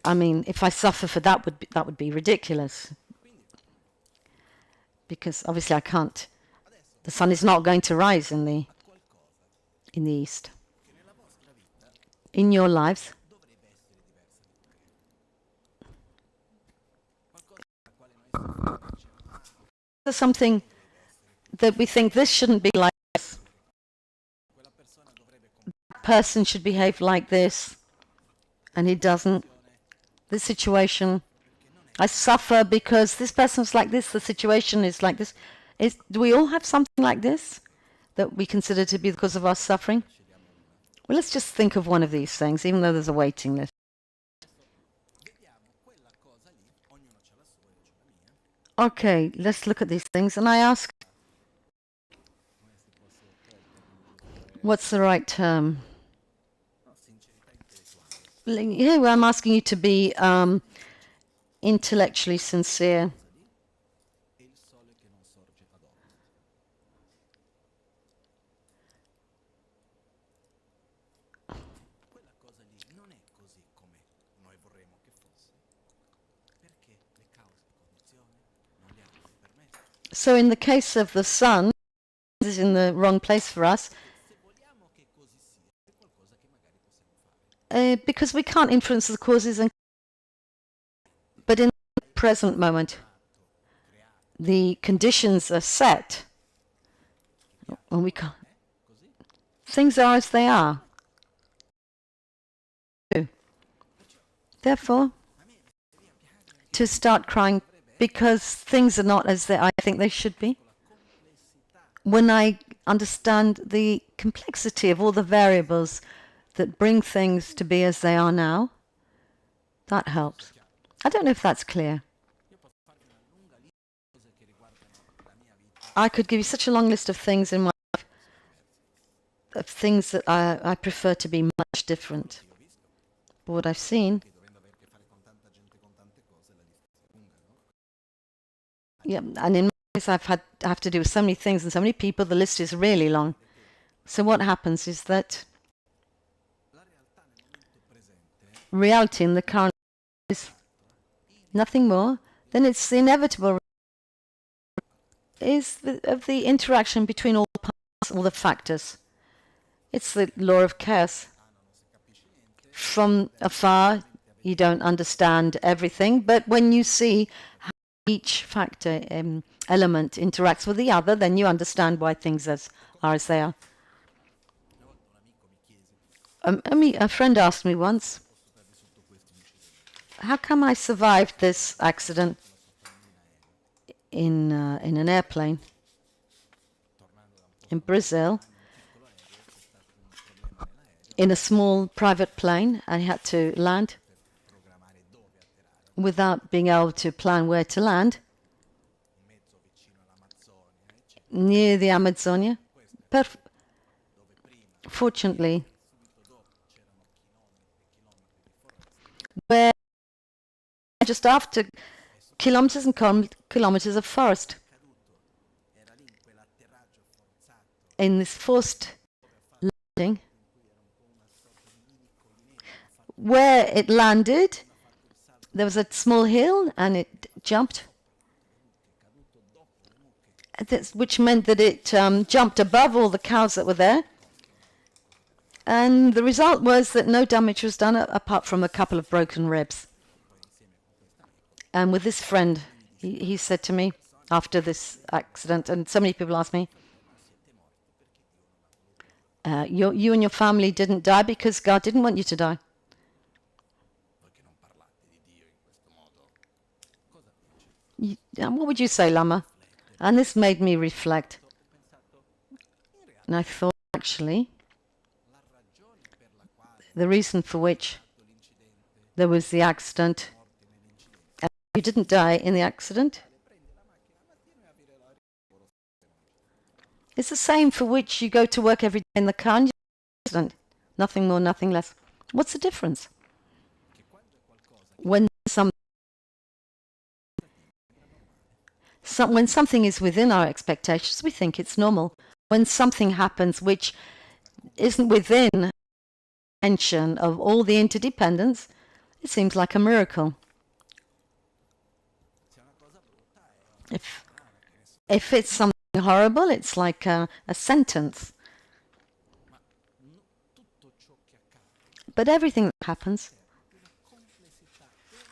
I mean, if I suffer for that, would be ridiculous. Because obviously I can't. The sun is not going to rise in the east. In your lives, there's something that we think this shouldn't be like this. That person should behave like this, and he doesn't. This situation, I suffer because this person's like this, the situation is like this. Do we all have something like this that we consider to be the cause of our suffering? Well, let's just think of one of these things, even though there's a waiting list. Okay, let's look at these things, and I ask, what's the right term? Here I'm asking you to be intellectually sincere. So in the case of the sun, this is in the wrong place for us, because we can't influence the causes, but in the present moment, the conditions are set, and we can't. Things are as they are. Therefore, to start crying because things are not as I think they should be, when I understand the complexity of all the variables that bring things to be as they are now, that helps. I don't know if that's clear. I could give you such a long list of things in my life, of things that I prefer to be much different. But what I've seen, yeah, and in my case I have to do so many things and so many people, the list is really long. So what happens is that reality in the current is nothing more than it's the inevitable of the interaction between all the parts, all the factors. It's the law of chaos. From afar, you don't understand everything, but when you see how each factor, element interacts with the other, then you understand why things are as they are. A friend asked me once, how come I survived this accident in an airplane in Brazil, in a small private plane? I had to land without being able to plan where to land, near the Amazonia. Fortunately, where just after kilometers and kilometers of forest, in this forced landing, where it landed, there was a small hill and it jumped, which meant that it jumped above all the cows that were there. And the result was that no damage was done apart from a couple of broken ribs. And with this friend, he said to me after this accident, and so many people asked me, you and your family didn't die because God didn't want you to die. What would you say, Lama? And this made me reflect. And I thought, actually, the reason for which there was the accident, and you didn't die in the accident, it's the same for which you go to work every day in the car and you accident. Nothing more, nothing less. What's the difference? When something is within our expectations, we think it's normal. When something happens which isn't within the mention of all the interdependence, it seems like a miracle. If it's something horrible, it's like a sentence. But everything that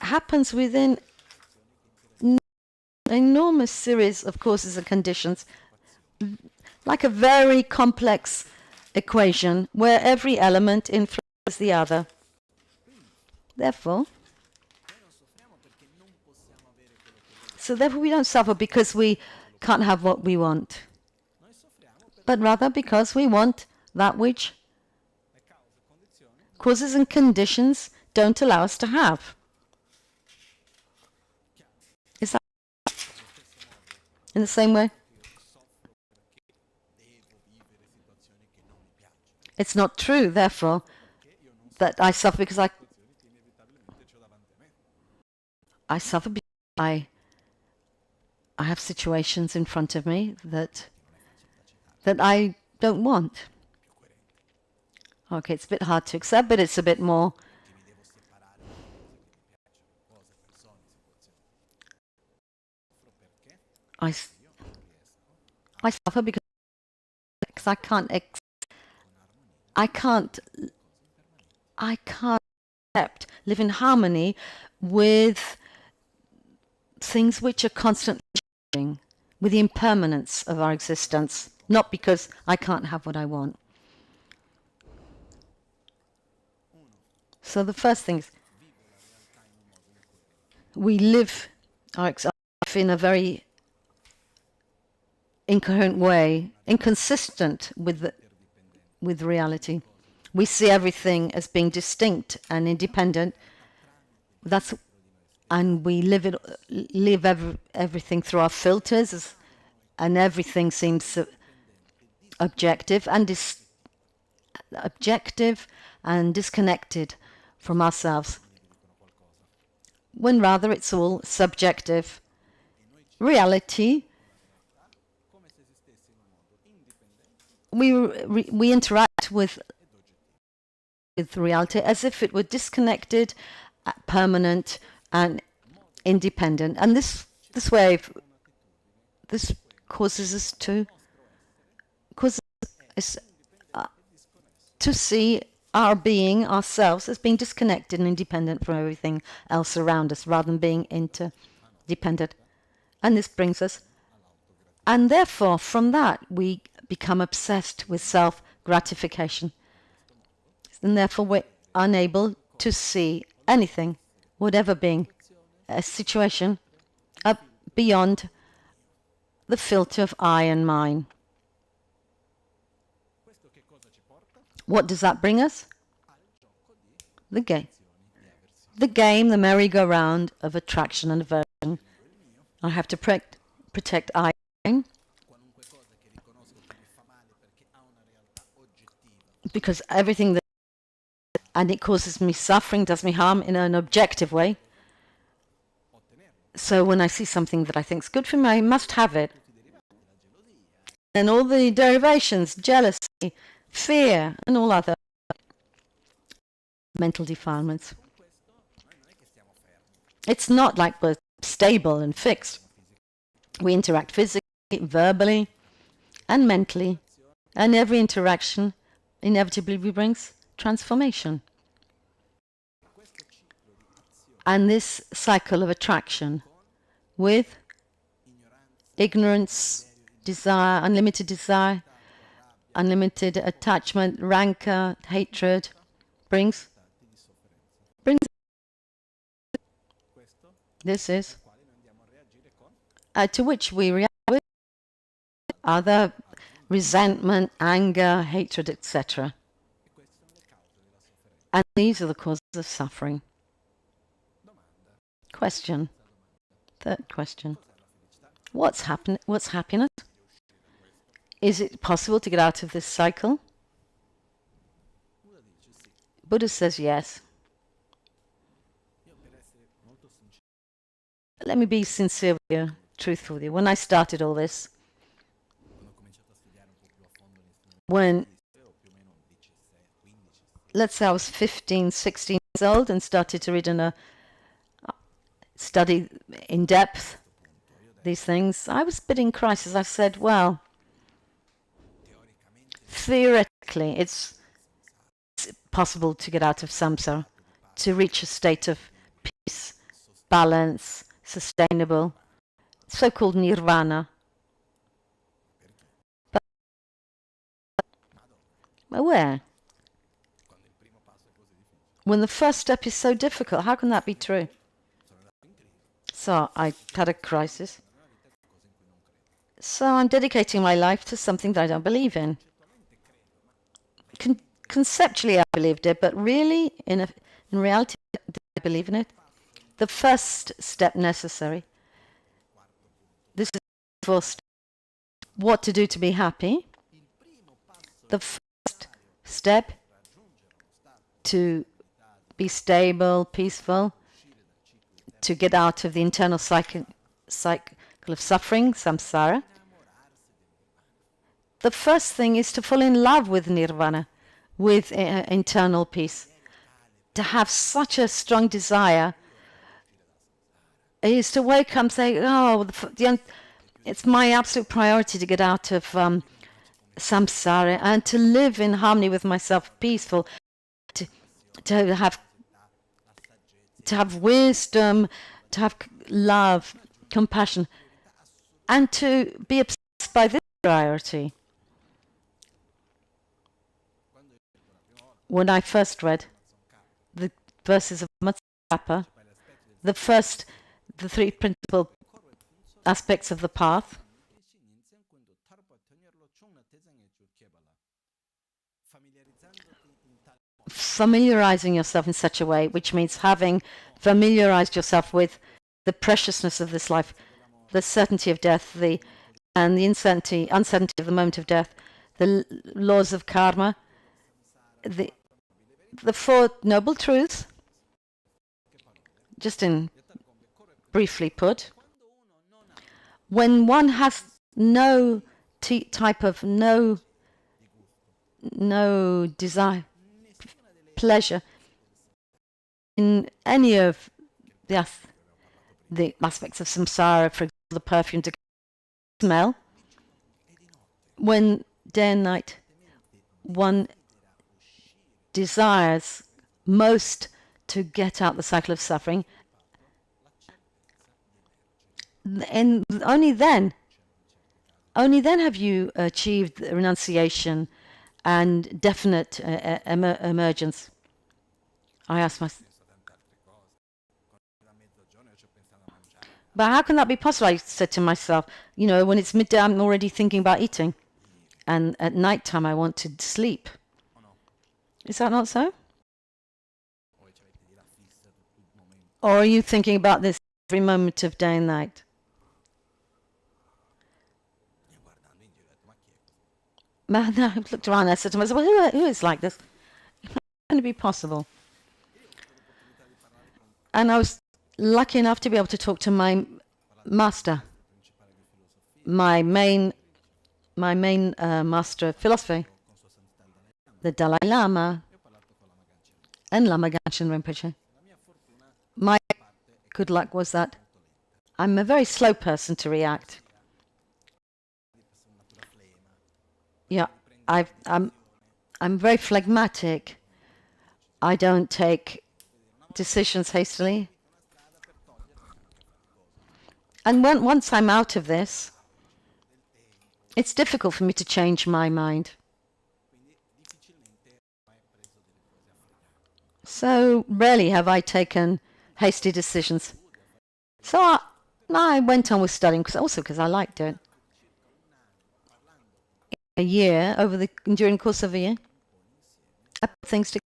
happens within an enormous series of causes and conditions, like a very complex equation where every element influences the other. Therefore, we don't suffer because we can't have what we want, but rather because we want that which causes and conditions don't allow us to have. Is that in the same way? It's not true, therefore, that I suffer because I suffer because I have situations in front of me that I don't want. Okay, it's a bit hard to accept, but it's a bit more. I suffer because I can't accept, live in harmony with things which are constantly changing, with the impermanence of our existence, not because I can't have what I want. So the first thing is, we live our life in a very incoherent way, inconsistent with reality. We see everything as being distinct and independent. And we live everything through our filters, and everything seems objective and disconnected from ourselves, when rather it's all subjective. Reality, we interact with reality as if it were disconnected, permanent, and independent. And this causes us to see our being, ourselves, as being disconnected and independent from everything else around us, rather than being interdependent. And this brings us, and therefore from that we become obsessed with self-gratification. And therefore we're unable to see anything, whatever being a situation, up beyond the filter of I and mine. What does that bring us? The game. The game, the merry-go-round of attraction and aversion. I have to protect I. Because everything that, and it causes me suffering, does me harm in an objective way. So when I see something that I think is good for me, I must have it. And all the derivations, jealousy, fear, and all other mental defilements. It's not like we're stable and fixed. We interact physically, verbally, and mentally, and every interaction inevitably brings transformation. And this cycle of attraction with ignorance, desire, unlimited attachment, rancor, hatred, brings this is to which we react with other resentment, anger, hatred, etc. And these are the causes of suffering. Question. Third question. What's happiness? Is it possible to get out of this cycle? Buddha says yes. Let me be sincere with you, truthful with you. When I started all this, let's say I was 15, 16 years old and started to read and study in depth these things, I was a bit in crisis. I said, well, theoretically, it's possible to get out of samsara, to reach a state of peace, balance, sustainable, so-called nirvana. But where? When the first step is so difficult, how can that be true? So I had a crisis. So I'm dedicating my life to something that I don't believe in. Conceptually, I believed it, but really, in reality, did I believe in it? The first step necessary. This is the fourth step. What to do to be happy. The first step to be stable, peaceful, to get out of the internal cycle of suffering, samsara. The first thing is to fall in love with nirvana, with internal peace. To have such a strong desire is to wake up and say, oh, it's my absolute priority to get out of samsara and to live in harmony with myself, peaceful, to have wisdom, to have love, compassion, and to be obsessed by this priority. When I first read the verses of Matsappa, the three principal aspects of the path, familiarizing yourself in such a way, which means having familiarized yourself with the preciousness of this life, the certainty of death, and the uncertainty of the moment of death, the laws of karma, the Four Noble Truths, just in briefly put. When one has no desire, pleasure in any of the aspects of samsara, for example, the perfume to smell, when day and night one desires most to get out the cycle of suffering, and only then have you achieved renunciation and definite emergence. I asked myself, but how can that be possible? I said to myself, when it's midday, I'm already thinking about eating, and at night time I want to sleep. Is that not so? Or are you thinking about this every moment of day and night? I looked around and I said to myself, well, who is like this? How can it be possible? And I was lucky enough to be able to talk to my master, my main master of philosophy, the Dalai Lama and Lama Gangchen Rinpoche. My good luck was that I'm a very slow person to react. Yeah, I'm very phlegmatic. I don't take decisions hastily. And once I'm out of this, it's difficult for me to change my mind. So rarely have I taken hasty decisions. So I went on with studying, because I liked it. A year, during the course of a year, I put things together,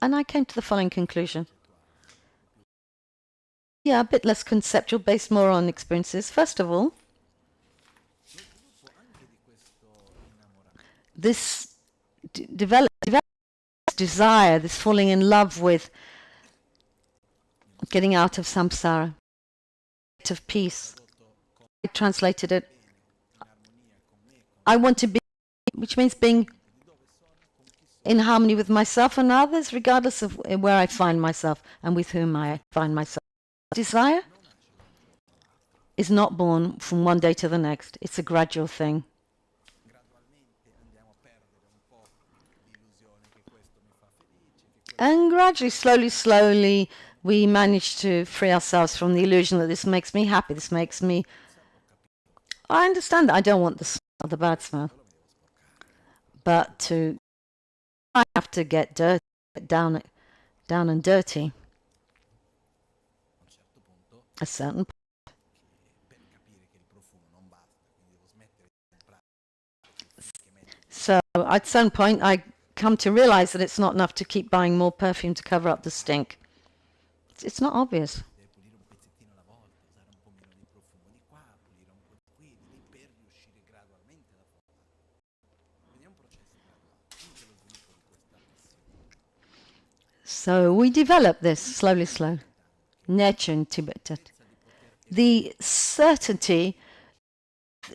and I came to the following conclusion. Yeah, a bit less conceptual, based more on experiences. First of all, this develop desire, this falling in love with getting out of samsara, of peace. I translated it. I want to be, which means being in harmony with myself and others, regardless of where I find myself and with whom I find myself. Desire is not born from one day to the next. It's a gradual thing. And gradually, slowly, we manage to free ourselves from the illusion that this makes me happy, this makes me... I understand that I don't want the smell, the bad smell. But I have to get dirty, down and dirty. A certain point. So at some point I come to realize that it's not enough to keep buying more perfume to cover up the stink. It's not obvious. So we develop this slowly. Nurture in Tibet. The certainty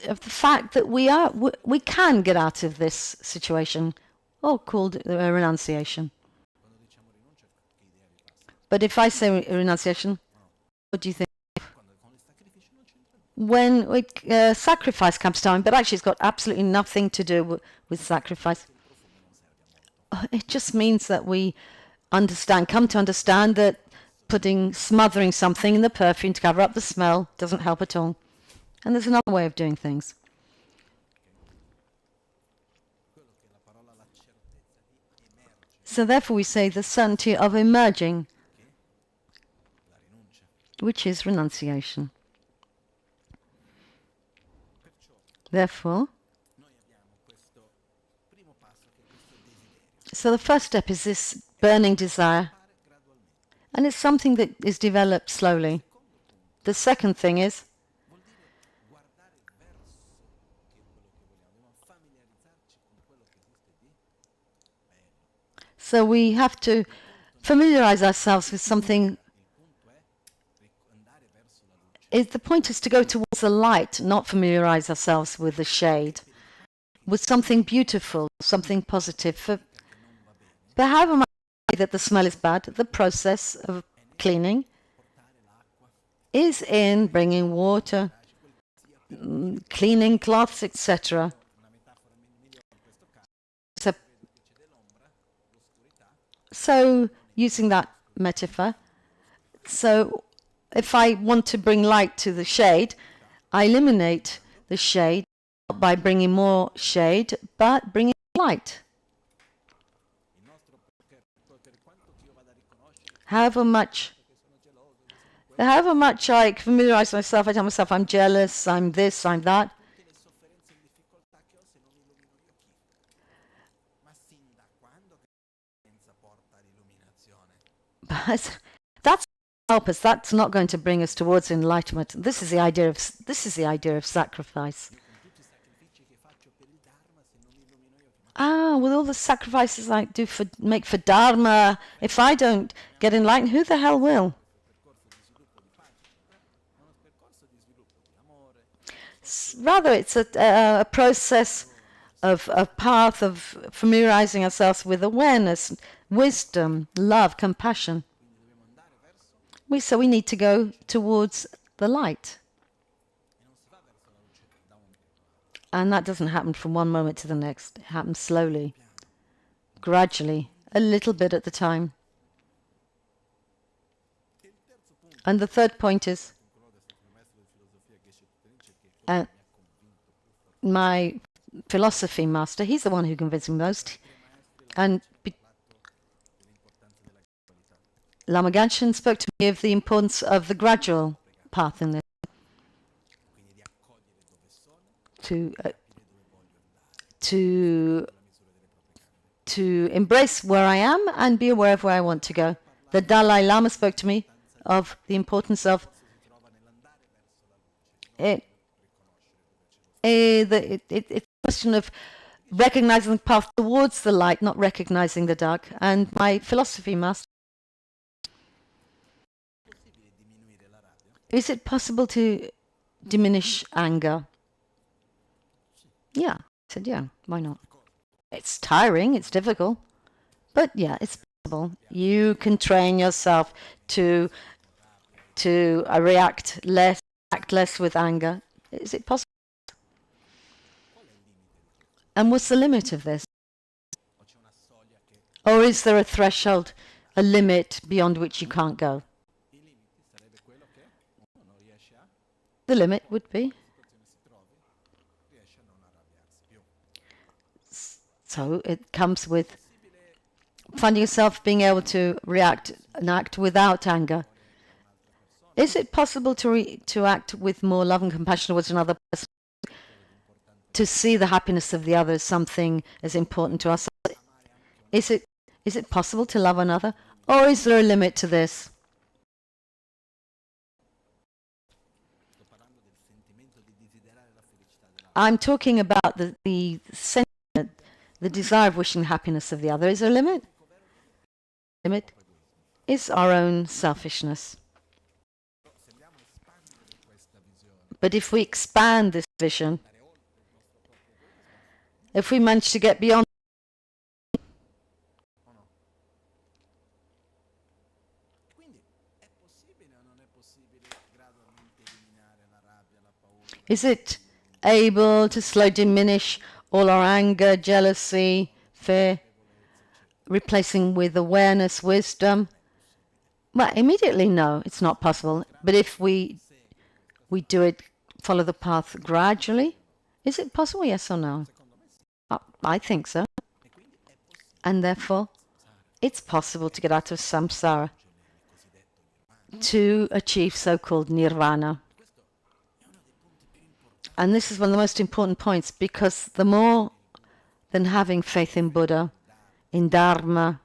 of the fact that we can get out of this situation, or called renunciation. But if I say renunciation, what do you think? When sacrifice comes time, but actually it's got absolutely nothing to do with sacrifice. It just means that we come to understand that smothering something in the perfume to cover up the smell doesn't help at all. And there's another way of doing things. So therefore we say the certainty of emerging, which is renunciation. Therefore, so the first step is this burning desire. And it's something that is developed slowly. The second thing is so we have to familiarize ourselves with something. The point is to go towards the light, not familiarize ourselves with the shade, with something beautiful, something positive. But however much that the smell is bad, the process of cleaning is in bringing water, cleaning cloths, etc. So using that metaphor, so if I want to bring light to the shade, I eliminate the shade not by bringing more shade, but bringing light. However much I familiarize myself, I tell myself I'm jealous, I'm this, I'm that. But that's help us. That's not going to bring us towards enlightenment. This is the idea of sacrifice. With all the sacrifices I make for Dharma, if I don't get enlightened, who the hell will? Rather, it's a process of a path of familiarizing ourselves with awareness, wisdom, love, compassion. So we need to go towards the light. And that doesn't happen from one moment to the next. It happens slowly, gradually, a little bit at the time. And the third point is, my philosophy master, he's the one who convinced me most. And Lama Gangchen spoke to me of the importance of the gradual path in this. To embrace where I am and be aware of where I want to go. The Dalai Lama spoke to me of the importance of it. It's a question of recognizing the path towards the light, not recognizing the dark. And my philosophy master, is it possible to diminish anger? Yeah. I said, yeah, why not? It's tiring, it's difficult, but yeah, it's possible. You can train yourself to act less with anger. Is it possible? And what's the limit of this? Or is there a threshold, a limit beyond which you can't go? The limit would be. So it comes with finding yourself being able to react and act without anger. Is it possible to act with more love and compassion towards another person? To see the happiness of the other as something as important to us? Is it possible to love another? Or is there a limit to this? I'm talking about the sentiment, the desire of wishing the happiness of the other. Is there a limit? Limit is our own selfishness. But if we expand this vision, if we manage to get beyond, is it able to slowly diminish all our anger, jealousy, fear, replacing with awareness, wisdom? Well, immediately, no, it's not possible. But if we do it, follow the path gradually, is it possible, yes or no? I think so. And therefore, it's possible to get out of samsara, to achieve so-called nirvana. And this is one of the most important points, because the more than having faith in Buddha, in Dharma,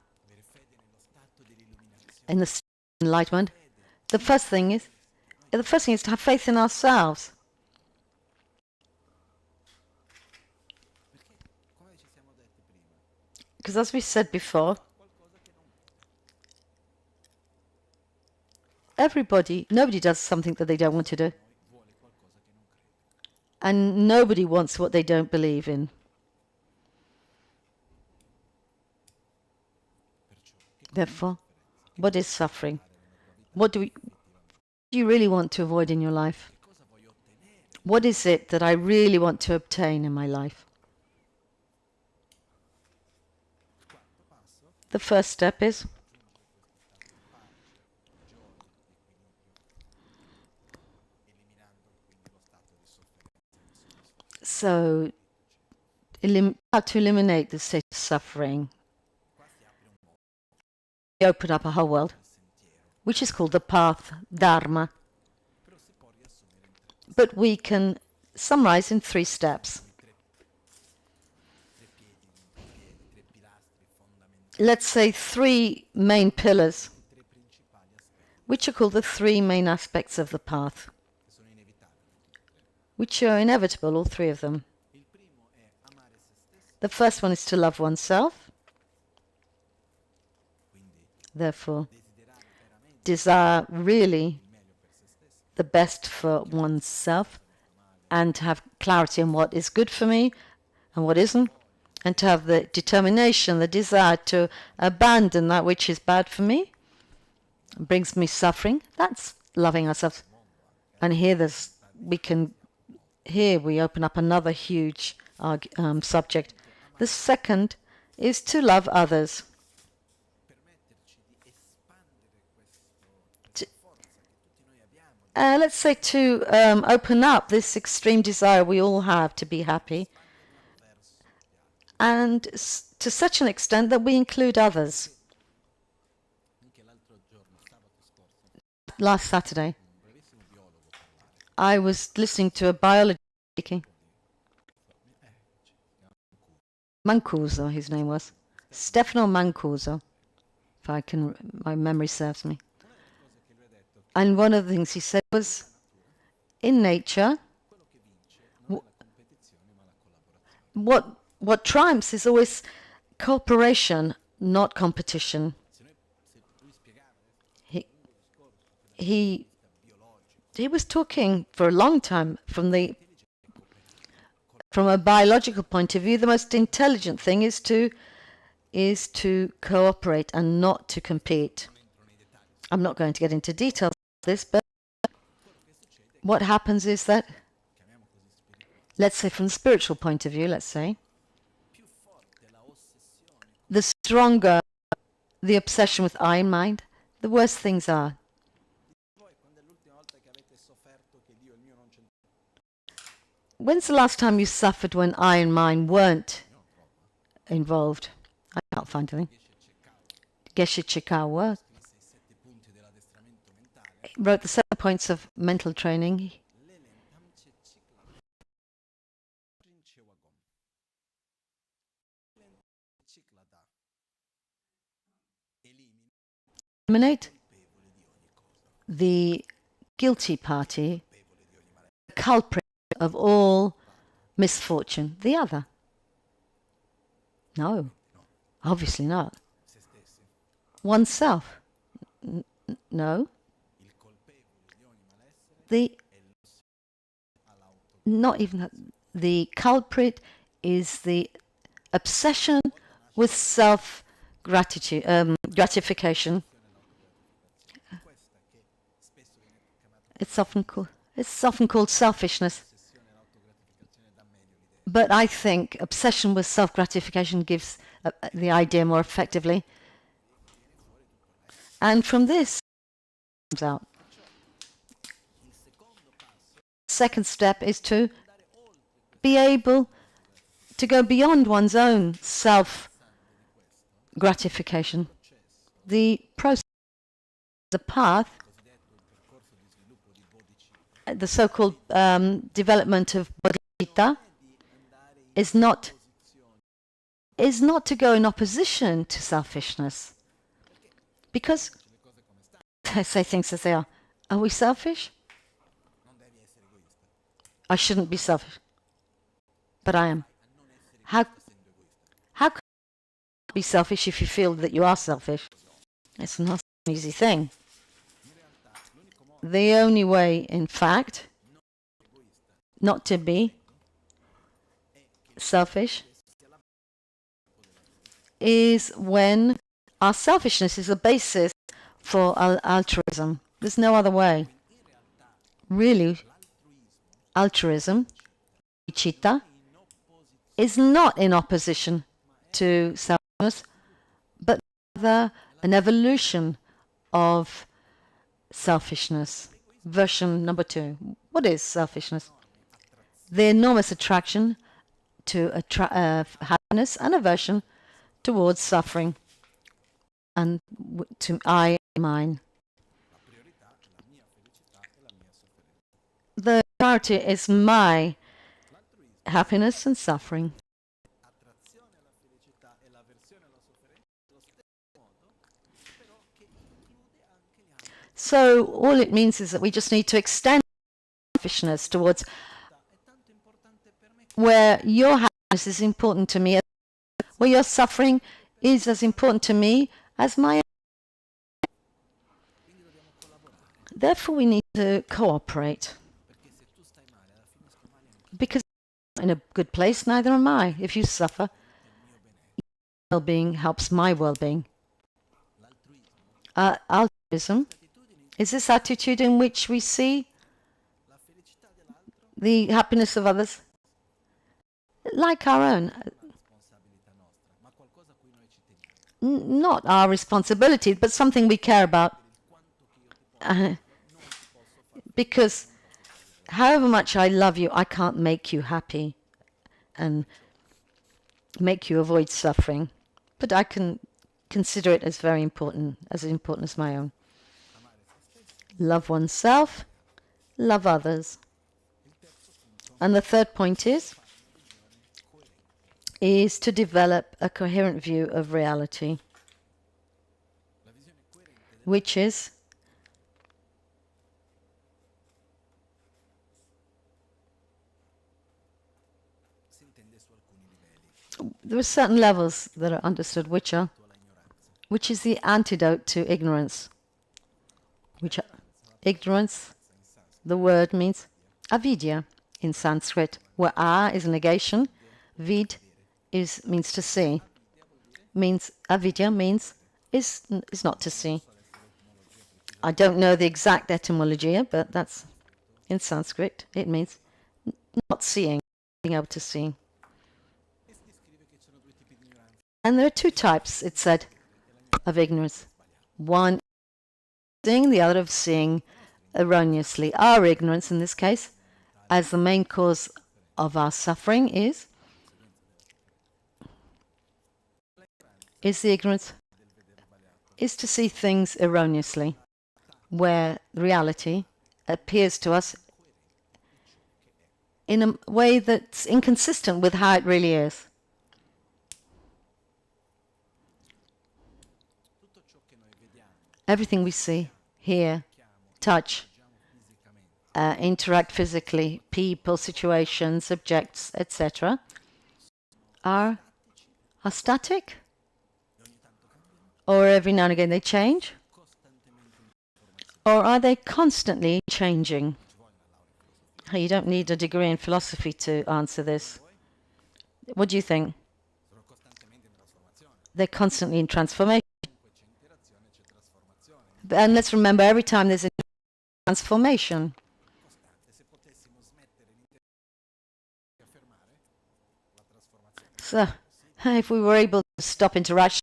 in the state of enlightenment, the first thing is to have faith in ourselves. Because as we said before, nobody does something that they don't want to do. And nobody wants what they don't believe in. Therefore, what is suffering? What do you really want to avoid in your life? What is it that I really want to obtain in my life? The first step is how to eliminate the state of suffering. We open up a whole world, which is called the path, Dharma. But we can summarize in 3 steps. Let's say 3 main pillars, which are called the 3 main aspects of the path, which are inevitable, all 3 of them. The first one is to love oneself. Therefore, desire really the best for oneself, and to have clarity on what is good for me and what isn't, and to have the determination, the desire to abandon that which is bad for me brings me suffering, that's loving ourselves. And here we open up another huge subject. The second is to love others. Let's say to open up this extreme desire we all have to be happy, and to such an extent that we include others. Last Saturday, I was listening to a biologist speaking. Mancuso, his name was. Stefano Mancuso, my memory serves me. And one of the things he said was, in nature, what triumphs is always cooperation, not competition. He was talking for a long time from a biological point of view. The most intelligent thing is to cooperate and not to compete. I'm not going to get into details of this, but what happens is that, let's say from the spiritual point of view, the stronger the obsession with I and mind, the worse things are. When's the last time you suffered when I and mine weren't involved? I can't find anything. Geshe Chikawa wrote the 7 points of mental training. Eliminate the guilty party, the culprit of all misfortune, the other. No, obviously not. Oneself. No. Not even that. The culprit is the obsession with gratification. It's often called selfishness. But I think obsession with self-gratification gives the idea more effectively. And from this comes out. Second step is to be able to go beyond one's own self-gratification. The process, the path, the so-called development of bodhicitta, is not to go in opposition to selfishness. Because I say things as they are. Are we selfish? I shouldn't be selfish, but I am. How can you be selfish if you feel that you are selfish? It's not an easy thing. The only way, in fact, not to be selfish is when our selfishness is the basis for altruism. There's no other way. Really, altruism, bodhicitta, is not in opposition to selfishness, but rather an evolution of selfishness. Version number 2. What is selfishness? The enormous attraction to happiness and aversion towards suffering and to I and mine. The priority is my happiness and suffering. So all it means is that we just need to extend selfishness towards where your happiness is important to me, where your suffering is as important to me as my. Therefore, we need to cooperate. Because in a good place, neither am I. If you suffer, your well-being helps my well-being. is this attitude in which we see the happiness of others like our own. Not our responsibility, but something we care about. Because however much I love you, I can't make you happy and make you avoid suffering. But I can consider it as very important, as important as my own. Love oneself, love others. And the third point is to develop a coherent view of reality, which is there are certain levels that are understood, which is the antidote to ignorance. Ignorance, the word means avidya in Sanskrit, where a is negation, vid means to see. Means avidya means is not to see. I don't know the exact etymology, but that's in Sanskrit. It means not seeing, being able to see. And there are two types, it said, of ignorance. One seeing, the other of seeing erroneously. Our ignorance in this case, as the main cause of our suffering, is the ignorance is to see things erroneously, where reality appears to us in a way that's inconsistent with how it really is. Everything we see, hear, touch, interact physically, people, situations, objects, etc., are static? Or every now and again they change? Or are they constantly changing? You don't need a degree in philosophy to answer this. What do you think? They're constantly in transformation. And let's remember, every time there's a transformation. So, if we were able to stop interaction,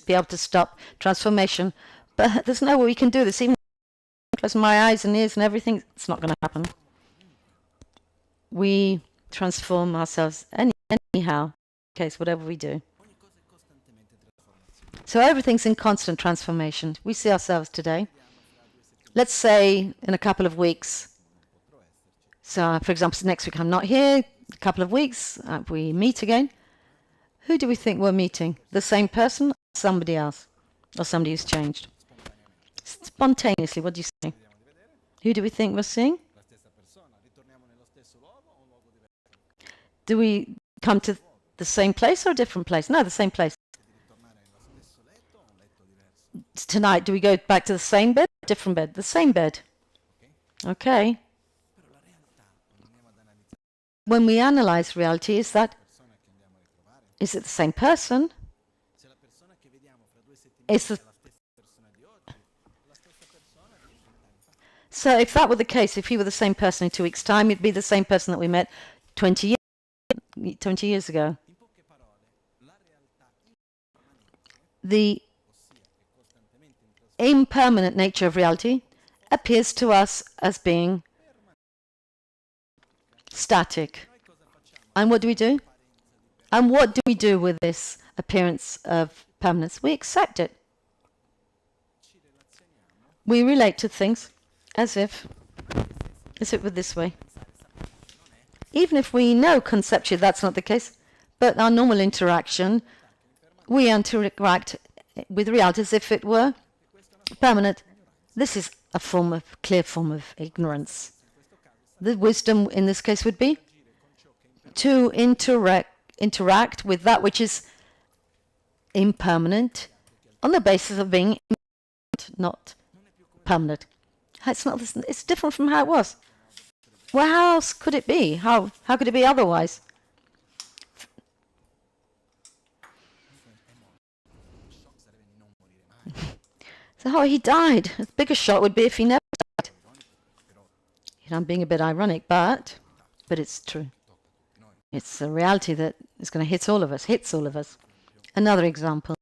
be able to stop transformation, but there's no way we can do this. Even if I close my eyes and ears and everything, it's not going to happen. We transform ourselves anyhow, in case whatever we do. So everything's in constant transformation. We see ourselves today. Let's say in a couple of weeks. So, for example, next week I'm not here. A couple of weeks, we meet again. Who do we think we're meeting? The same person or somebody else? Or somebody who's changed? Spontaneously, what do you say? Who do we think we're seeing? Do we come to the same place or a different place? No, the same place. Tonight, do we go back to the same bed or a different bed? The same bed. Okay. When we analyze reality, is it the same person? So if that were the case, if he were the same person in 2 weeks' time, it'd be the same person that we met 20 years ago. The impermanent nature of reality appears to us as being static. And what do we do? And what do we do with this appearance of permanence? We accept it. We relate to things as if were this way. Even if we know conceptually that's not the case, but our normal interaction, we interact with reality as if it were permanent. This is a clear form of ignorance. The wisdom in this case would be to interact with that which is impermanent on the basis of being not permanent. It's different from how it was. Well, how else could it be? How could it be otherwise? So, oh, he died. The biggest shock would be if he never died. I'm being a bit ironic, but it's true. It's a reality that is going to hit all of us, hits all of us. Another example.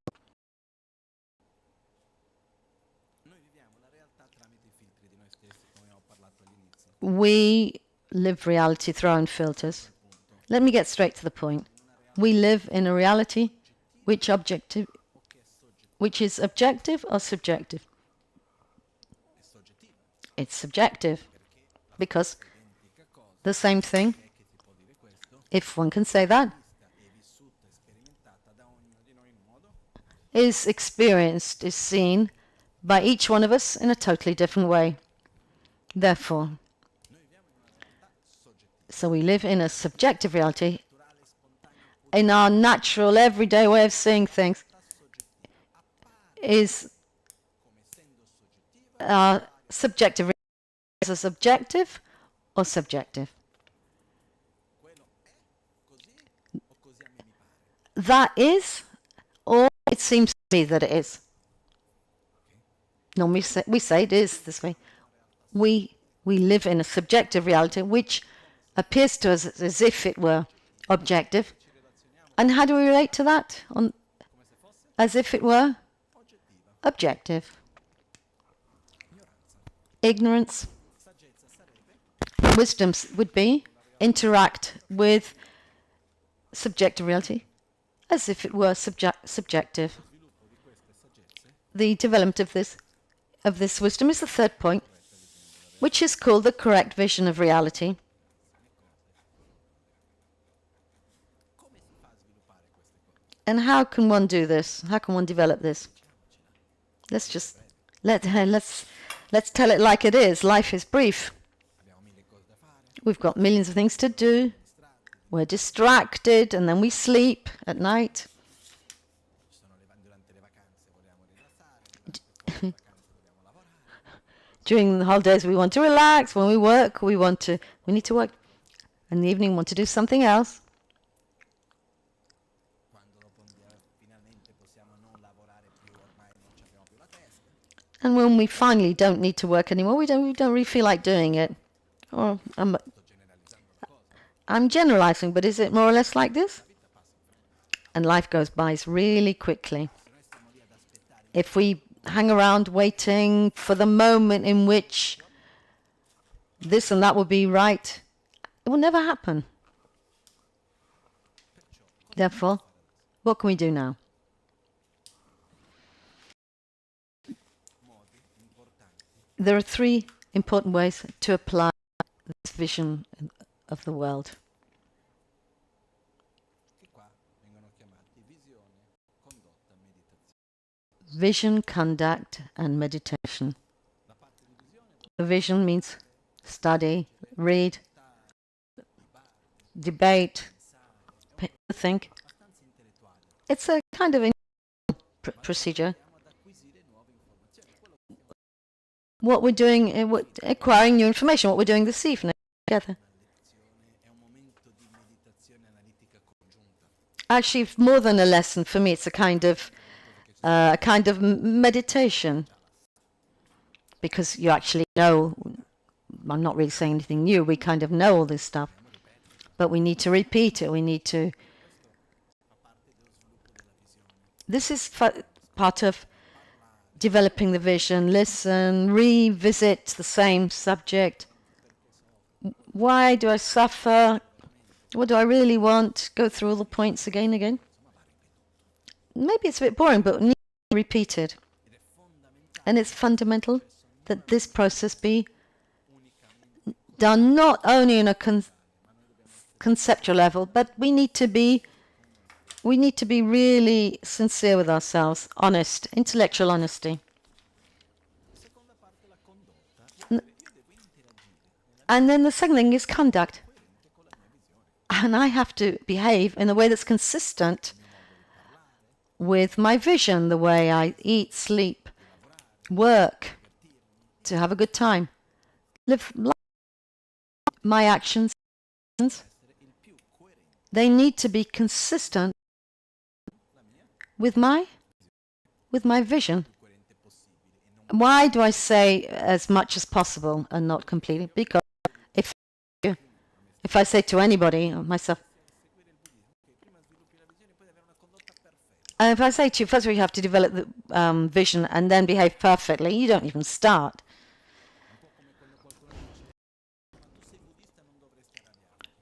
We live reality through our own filters. Let me get straight to the point. We live in a reality which is objective or subjective? It's subjective, because the same thing, if one can say that, is experienced, is seen by each one of us in a totally different way. Therefore, so we live in a subjective reality. In our natural, everyday way of seeing things, is subjective reality. Is it subjective or subjective? That is, or it seems to me that it is. Normally we say it is this way. We live in a subjective reality which appears to us as if it were objective. And how do we relate to that? As if it were objective. Ignorance. Wisdom would be interact with subjective reality as if it were subjective. The development of this wisdom is the third point, which is called the correct vision of reality. And how can one do this? How can one develop this? Let's tell it like it is. Life is brief. We've got millions of things to do. We're distracted, and then we sleep at night. During the holidays, we want to relax. When we work, we need to work. In the evening, we want to do something else. And when we finally don't need to work anymore, we don't really feel like doing it. Or I'm generalizing, but is it more or less like this? And life goes by really quickly. If we hang around waiting for the moment in which this and that will be right, it will never happen. Therefore, what can we do now? There are three important ways to apply this vision of the world. Vision, conduct, and meditation. The vision means study, read, debate, think. It's a kind of procedure. What we're doing, acquiring new information, what we're doing this evening together. Actually, more than a lesson, for me, it's a kind of meditation, because you actually know. I'm not really saying anything new. We kind of know all this stuff, but we need to repeat it. We need to. This is part of developing the vision. Listen, revisit the same subject. Why do I suffer? What do I really want? Go through all the points again and again. Maybe it's a bit boring, but need to be repeated. And it's fundamental that this process be done not only on a conceptual level, but we need to be really sincere with ourselves, honest, intellectual honesty. And then the second thing is conduct. And I have to behave in a way that's consistent with my vision, the way I eat, sleep, work, to have a good time. Live life. My actions, they need to be consistent with my vision. Why do I say as much as possible and not completely? Because if I say to anybody, or myself, if I say to you, first of all, you have to develop the vision and then behave perfectly, you don't even start.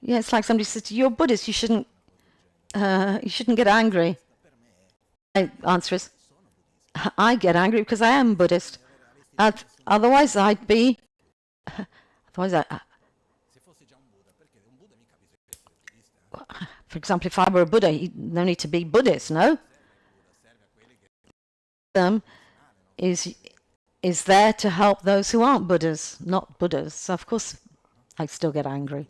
Yeah, it's like somebody says, you're Buddhist, you shouldn't get angry. My answer is, I get angry because I am Buddhist. Otherwise, I'd be. Otherwise, for example, if I were a Buddha, no need to be Buddhist, no? Is there to help those who aren't Buddhas, not Buddhas. So of course, I still get angry.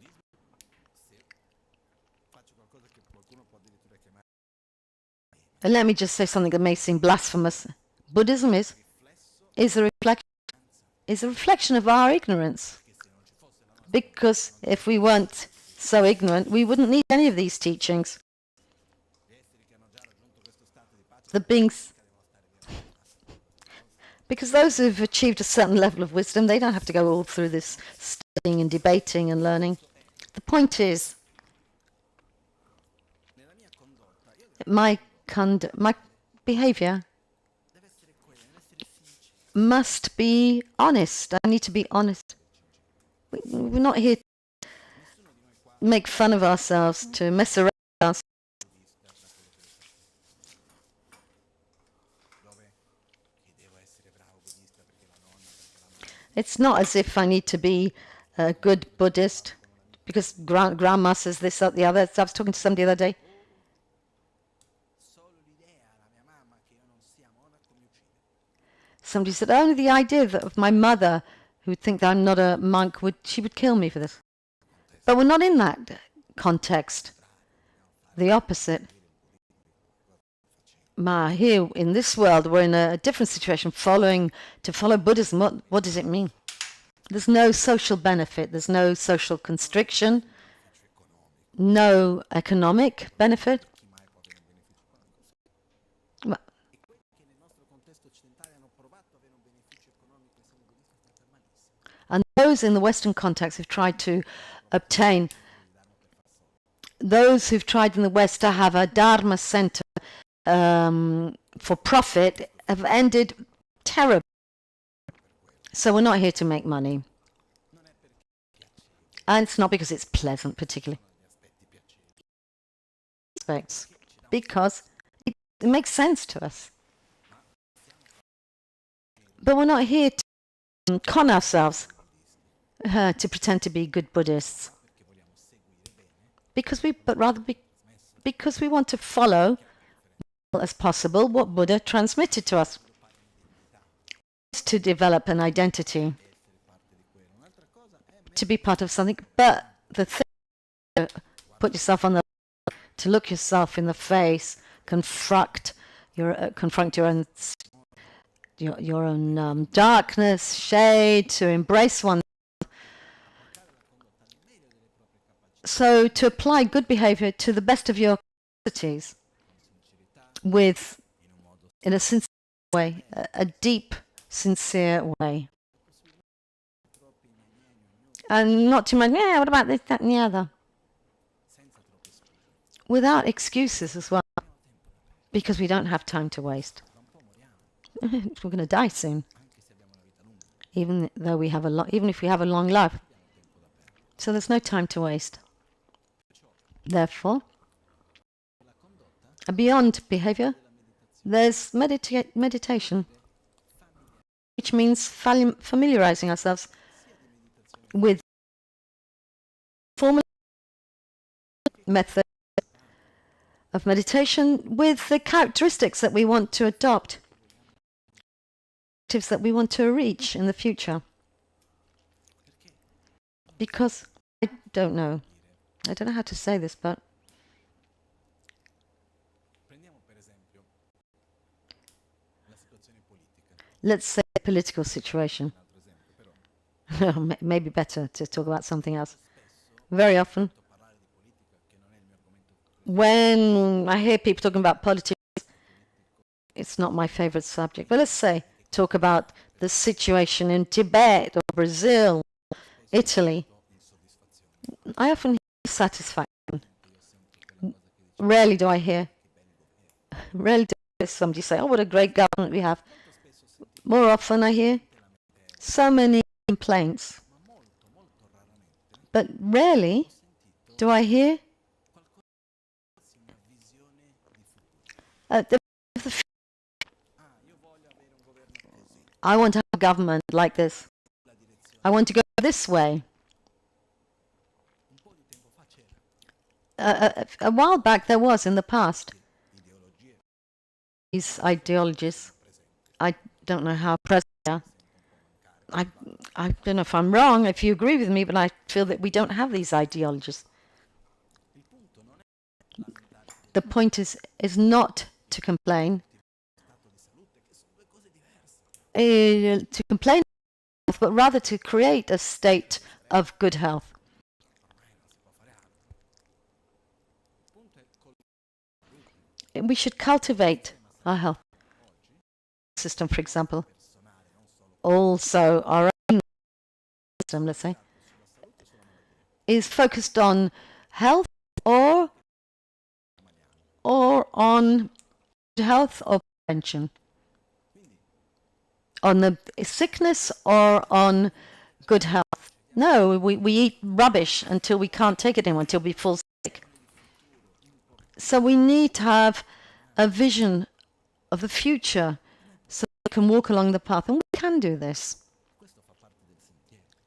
And let me just say something that may seem blasphemous. Buddhism is a reflection of our ignorance. Because if we weren't so ignorant, we wouldn't need any of these teachings. The beings, because those who've achieved a certain level of wisdom, they don't have to go all through this studying and debating and learning. The point is, my behavior must be honest. I need to be honest. We're not here to make fun of ourselves, to mess around with ourselves. It's not as if I need to be a good Buddhist because grandma says this, that, the other. I was talking to somebody the other day. Somebody said, only the idea of my mother, who would think that I'm not a monk, she would kill me for this. But we're not in that context. The opposite. Here in this world, we're in a different situation. To follow Buddhism, what does it mean? There's no social benefit. There's no social constriction. No economic benefit. And those in the Western context who've tried to obtain, those who've tried in the West to have a Dharma center for profit have ended terribly. So we're not here to make money. And it's not because it's pleasant, particularly. Because it makes sense to us. But we're not here to con ourselves to pretend to be good Buddhists. Because we want to follow as possible what Buddha transmitted to us. To develop an identity, to be part of something, but the thing to put yourself on to look yourself in the face, confront your own darkness, shade, to embrace one. So to apply good behavior to the best of your capacities, in a sincere way, a deep, sincere way. And not too much, what about this, that, and the other? Without excuses as well, because we don't have time to waste. We're going to die soon, even if we have a long life. So there's no time to waste. Therefore, beyond behavior, there's meditation, which means familiarizing ourselves with formal method of meditation, with the characteristics that we want to adopt, that we want to reach in the future. Because I don't know how to say this, but let's say a political situation. Maybe better to talk about something else. Very often, when I hear people talking about politics, it's not my favorite subject. But let's say talk about the situation in Tibet or Brazil, Italy, I often hear satisfaction. Rarely do I hear somebody say, oh, what a great government we have. More often I hear so many complaints. But rarely do I hear I want to have a government like this. I want to go this way. A while back there was in the past. These ideologies, I don't know how present they are. I don't know if I'm wrong, if you agree with me, but I feel that we don't have these ideologies. The point is not to complain. To complain, but rather to create a state of good health. We should cultivate our health system, for example. Also, our own system, let's say, is focused on health or on health or prevention. On the sickness or on good health. No, we eat rubbish until we can't take it anymore, until we fall sick. So we need to have a vision of the future so we can walk along the path. And we can do this.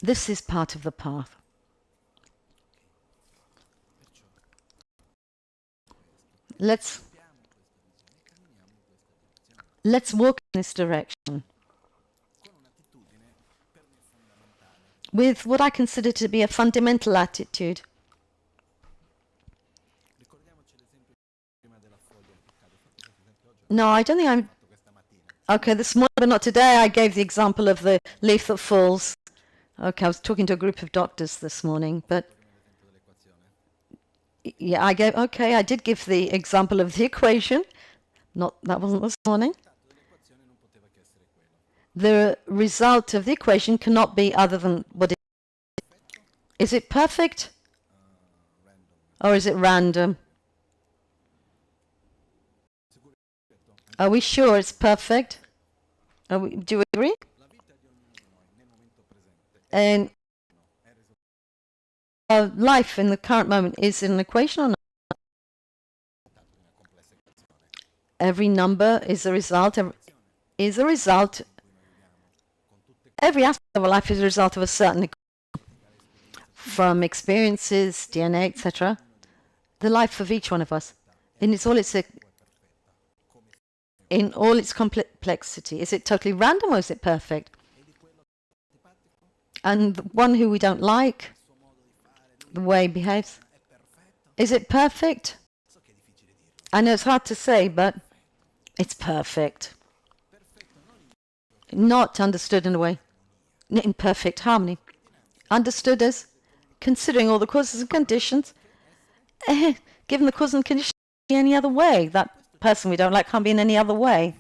This is part of the path. Let's walk in this direction with what I consider to be a fundamental attitude. No, I don't think I'm... Okay, this morning, but not today. I gave the example of the leaf that falls. Okay, I was talking to a group of doctors this morning, but... Yeah, I did give the example of the equation. That wasn't this morning. The result of the equation cannot be other than what it is. Is it perfect? Or is it random? Are we sure it's perfect? Do we agree? And life in the current moment is an equation or not? Every number is a result. Every aspect of our life is a result of a certain equation. From experiences, DNA, etc. The life of each one of us. And it's all in all its complexity. Is it totally random or is it perfect? And the one who we don't like, the way he behaves, is it perfect? I know it's hard to say, but it's perfect. Not understood in a way, in perfect harmony. Understood as considering all the causes and conditions. Given the causes and conditions, any other way. That person we don't like can't be in any other way.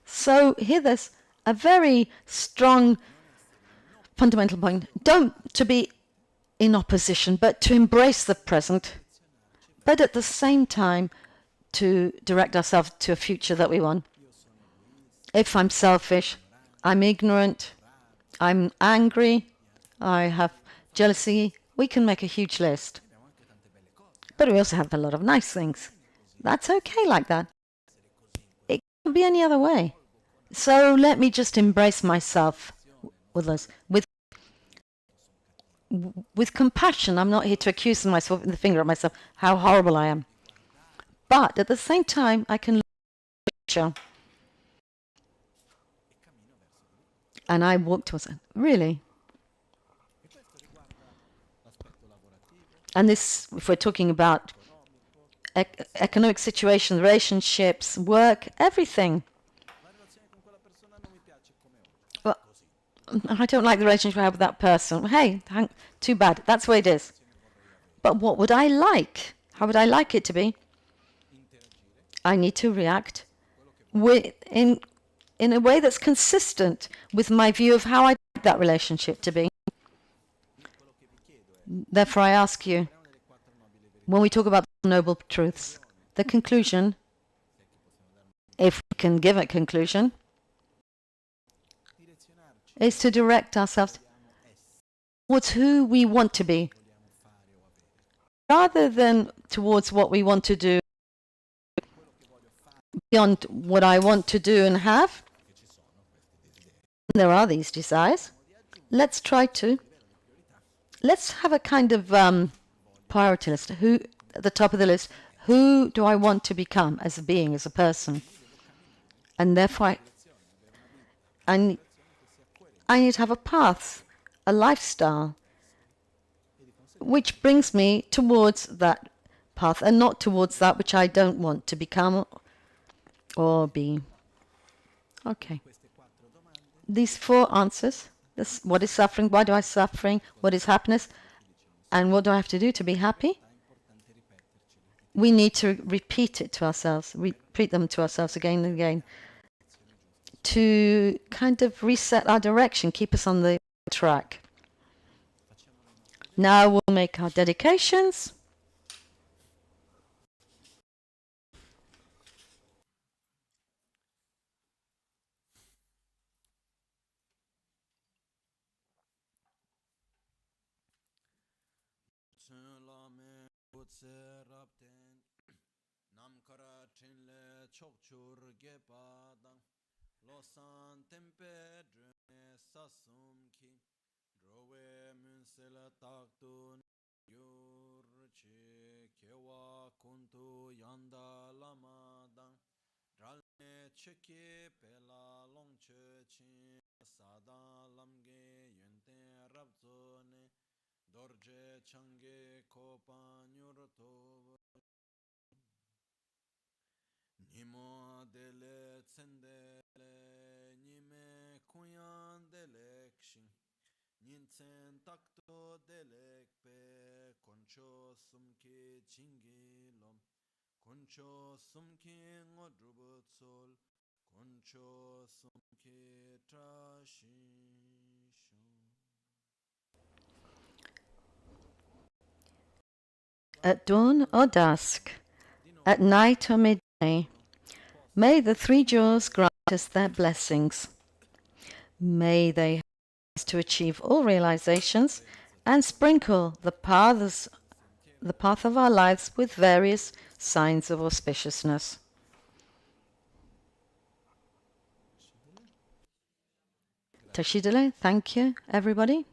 So here there's a very strong fundamental point. Don't to be in opposition, but to embrace the present, but at the same time to direct ourselves to a future that we want. If I'm selfish, I'm ignorant, I'm angry, I have jealousy, we can make a huge list. But we also have a lot of nice things. That's okay like that. It can't be any other way. So let me just embrace myself with compassion. I'm not here to accuse myself with the finger at myself, how horrible I am. But at the same time, I can look at the future. And I walk towards it. Really? And this, if we're talking about economic situation, relationships, work, everything. Well, I don't like the relationship I have with that person. Hey, too bad. That's the way it is. But what would I like? How would I like it to be? I need to react in a way that's consistent with my view of how I like that relationship to be. Therefore, I ask you, when we talk about the noble truths, the conclusion, if we can give a conclusion, is to direct ourselves towards who we want to be, rather than towards what we want to do beyond what I want to do and have. There are these desires. Let's have a kind of priority list. Who, at the top of the list, who do I want to become as a being, as a person? And therefore, I need to have a path, a lifestyle, which brings me towards that path and not towards that which I don't want to become or be. Okay. These 4 answers. What is suffering? Why do I suffering? What is happiness? And what do I have to do to be happy? We need to repeat it to ourselves, repeat them to ourselves again and again, to kind of reset our direction, keep us on the track. Now we'll make our dedications. At dawn or dusk, at night or midday, may the 3 jewels grant us their blessings. May they help us to achieve all realizations and sprinkle the path of our lives with various signs of auspiciousness. Tashidele, thank you, everybody.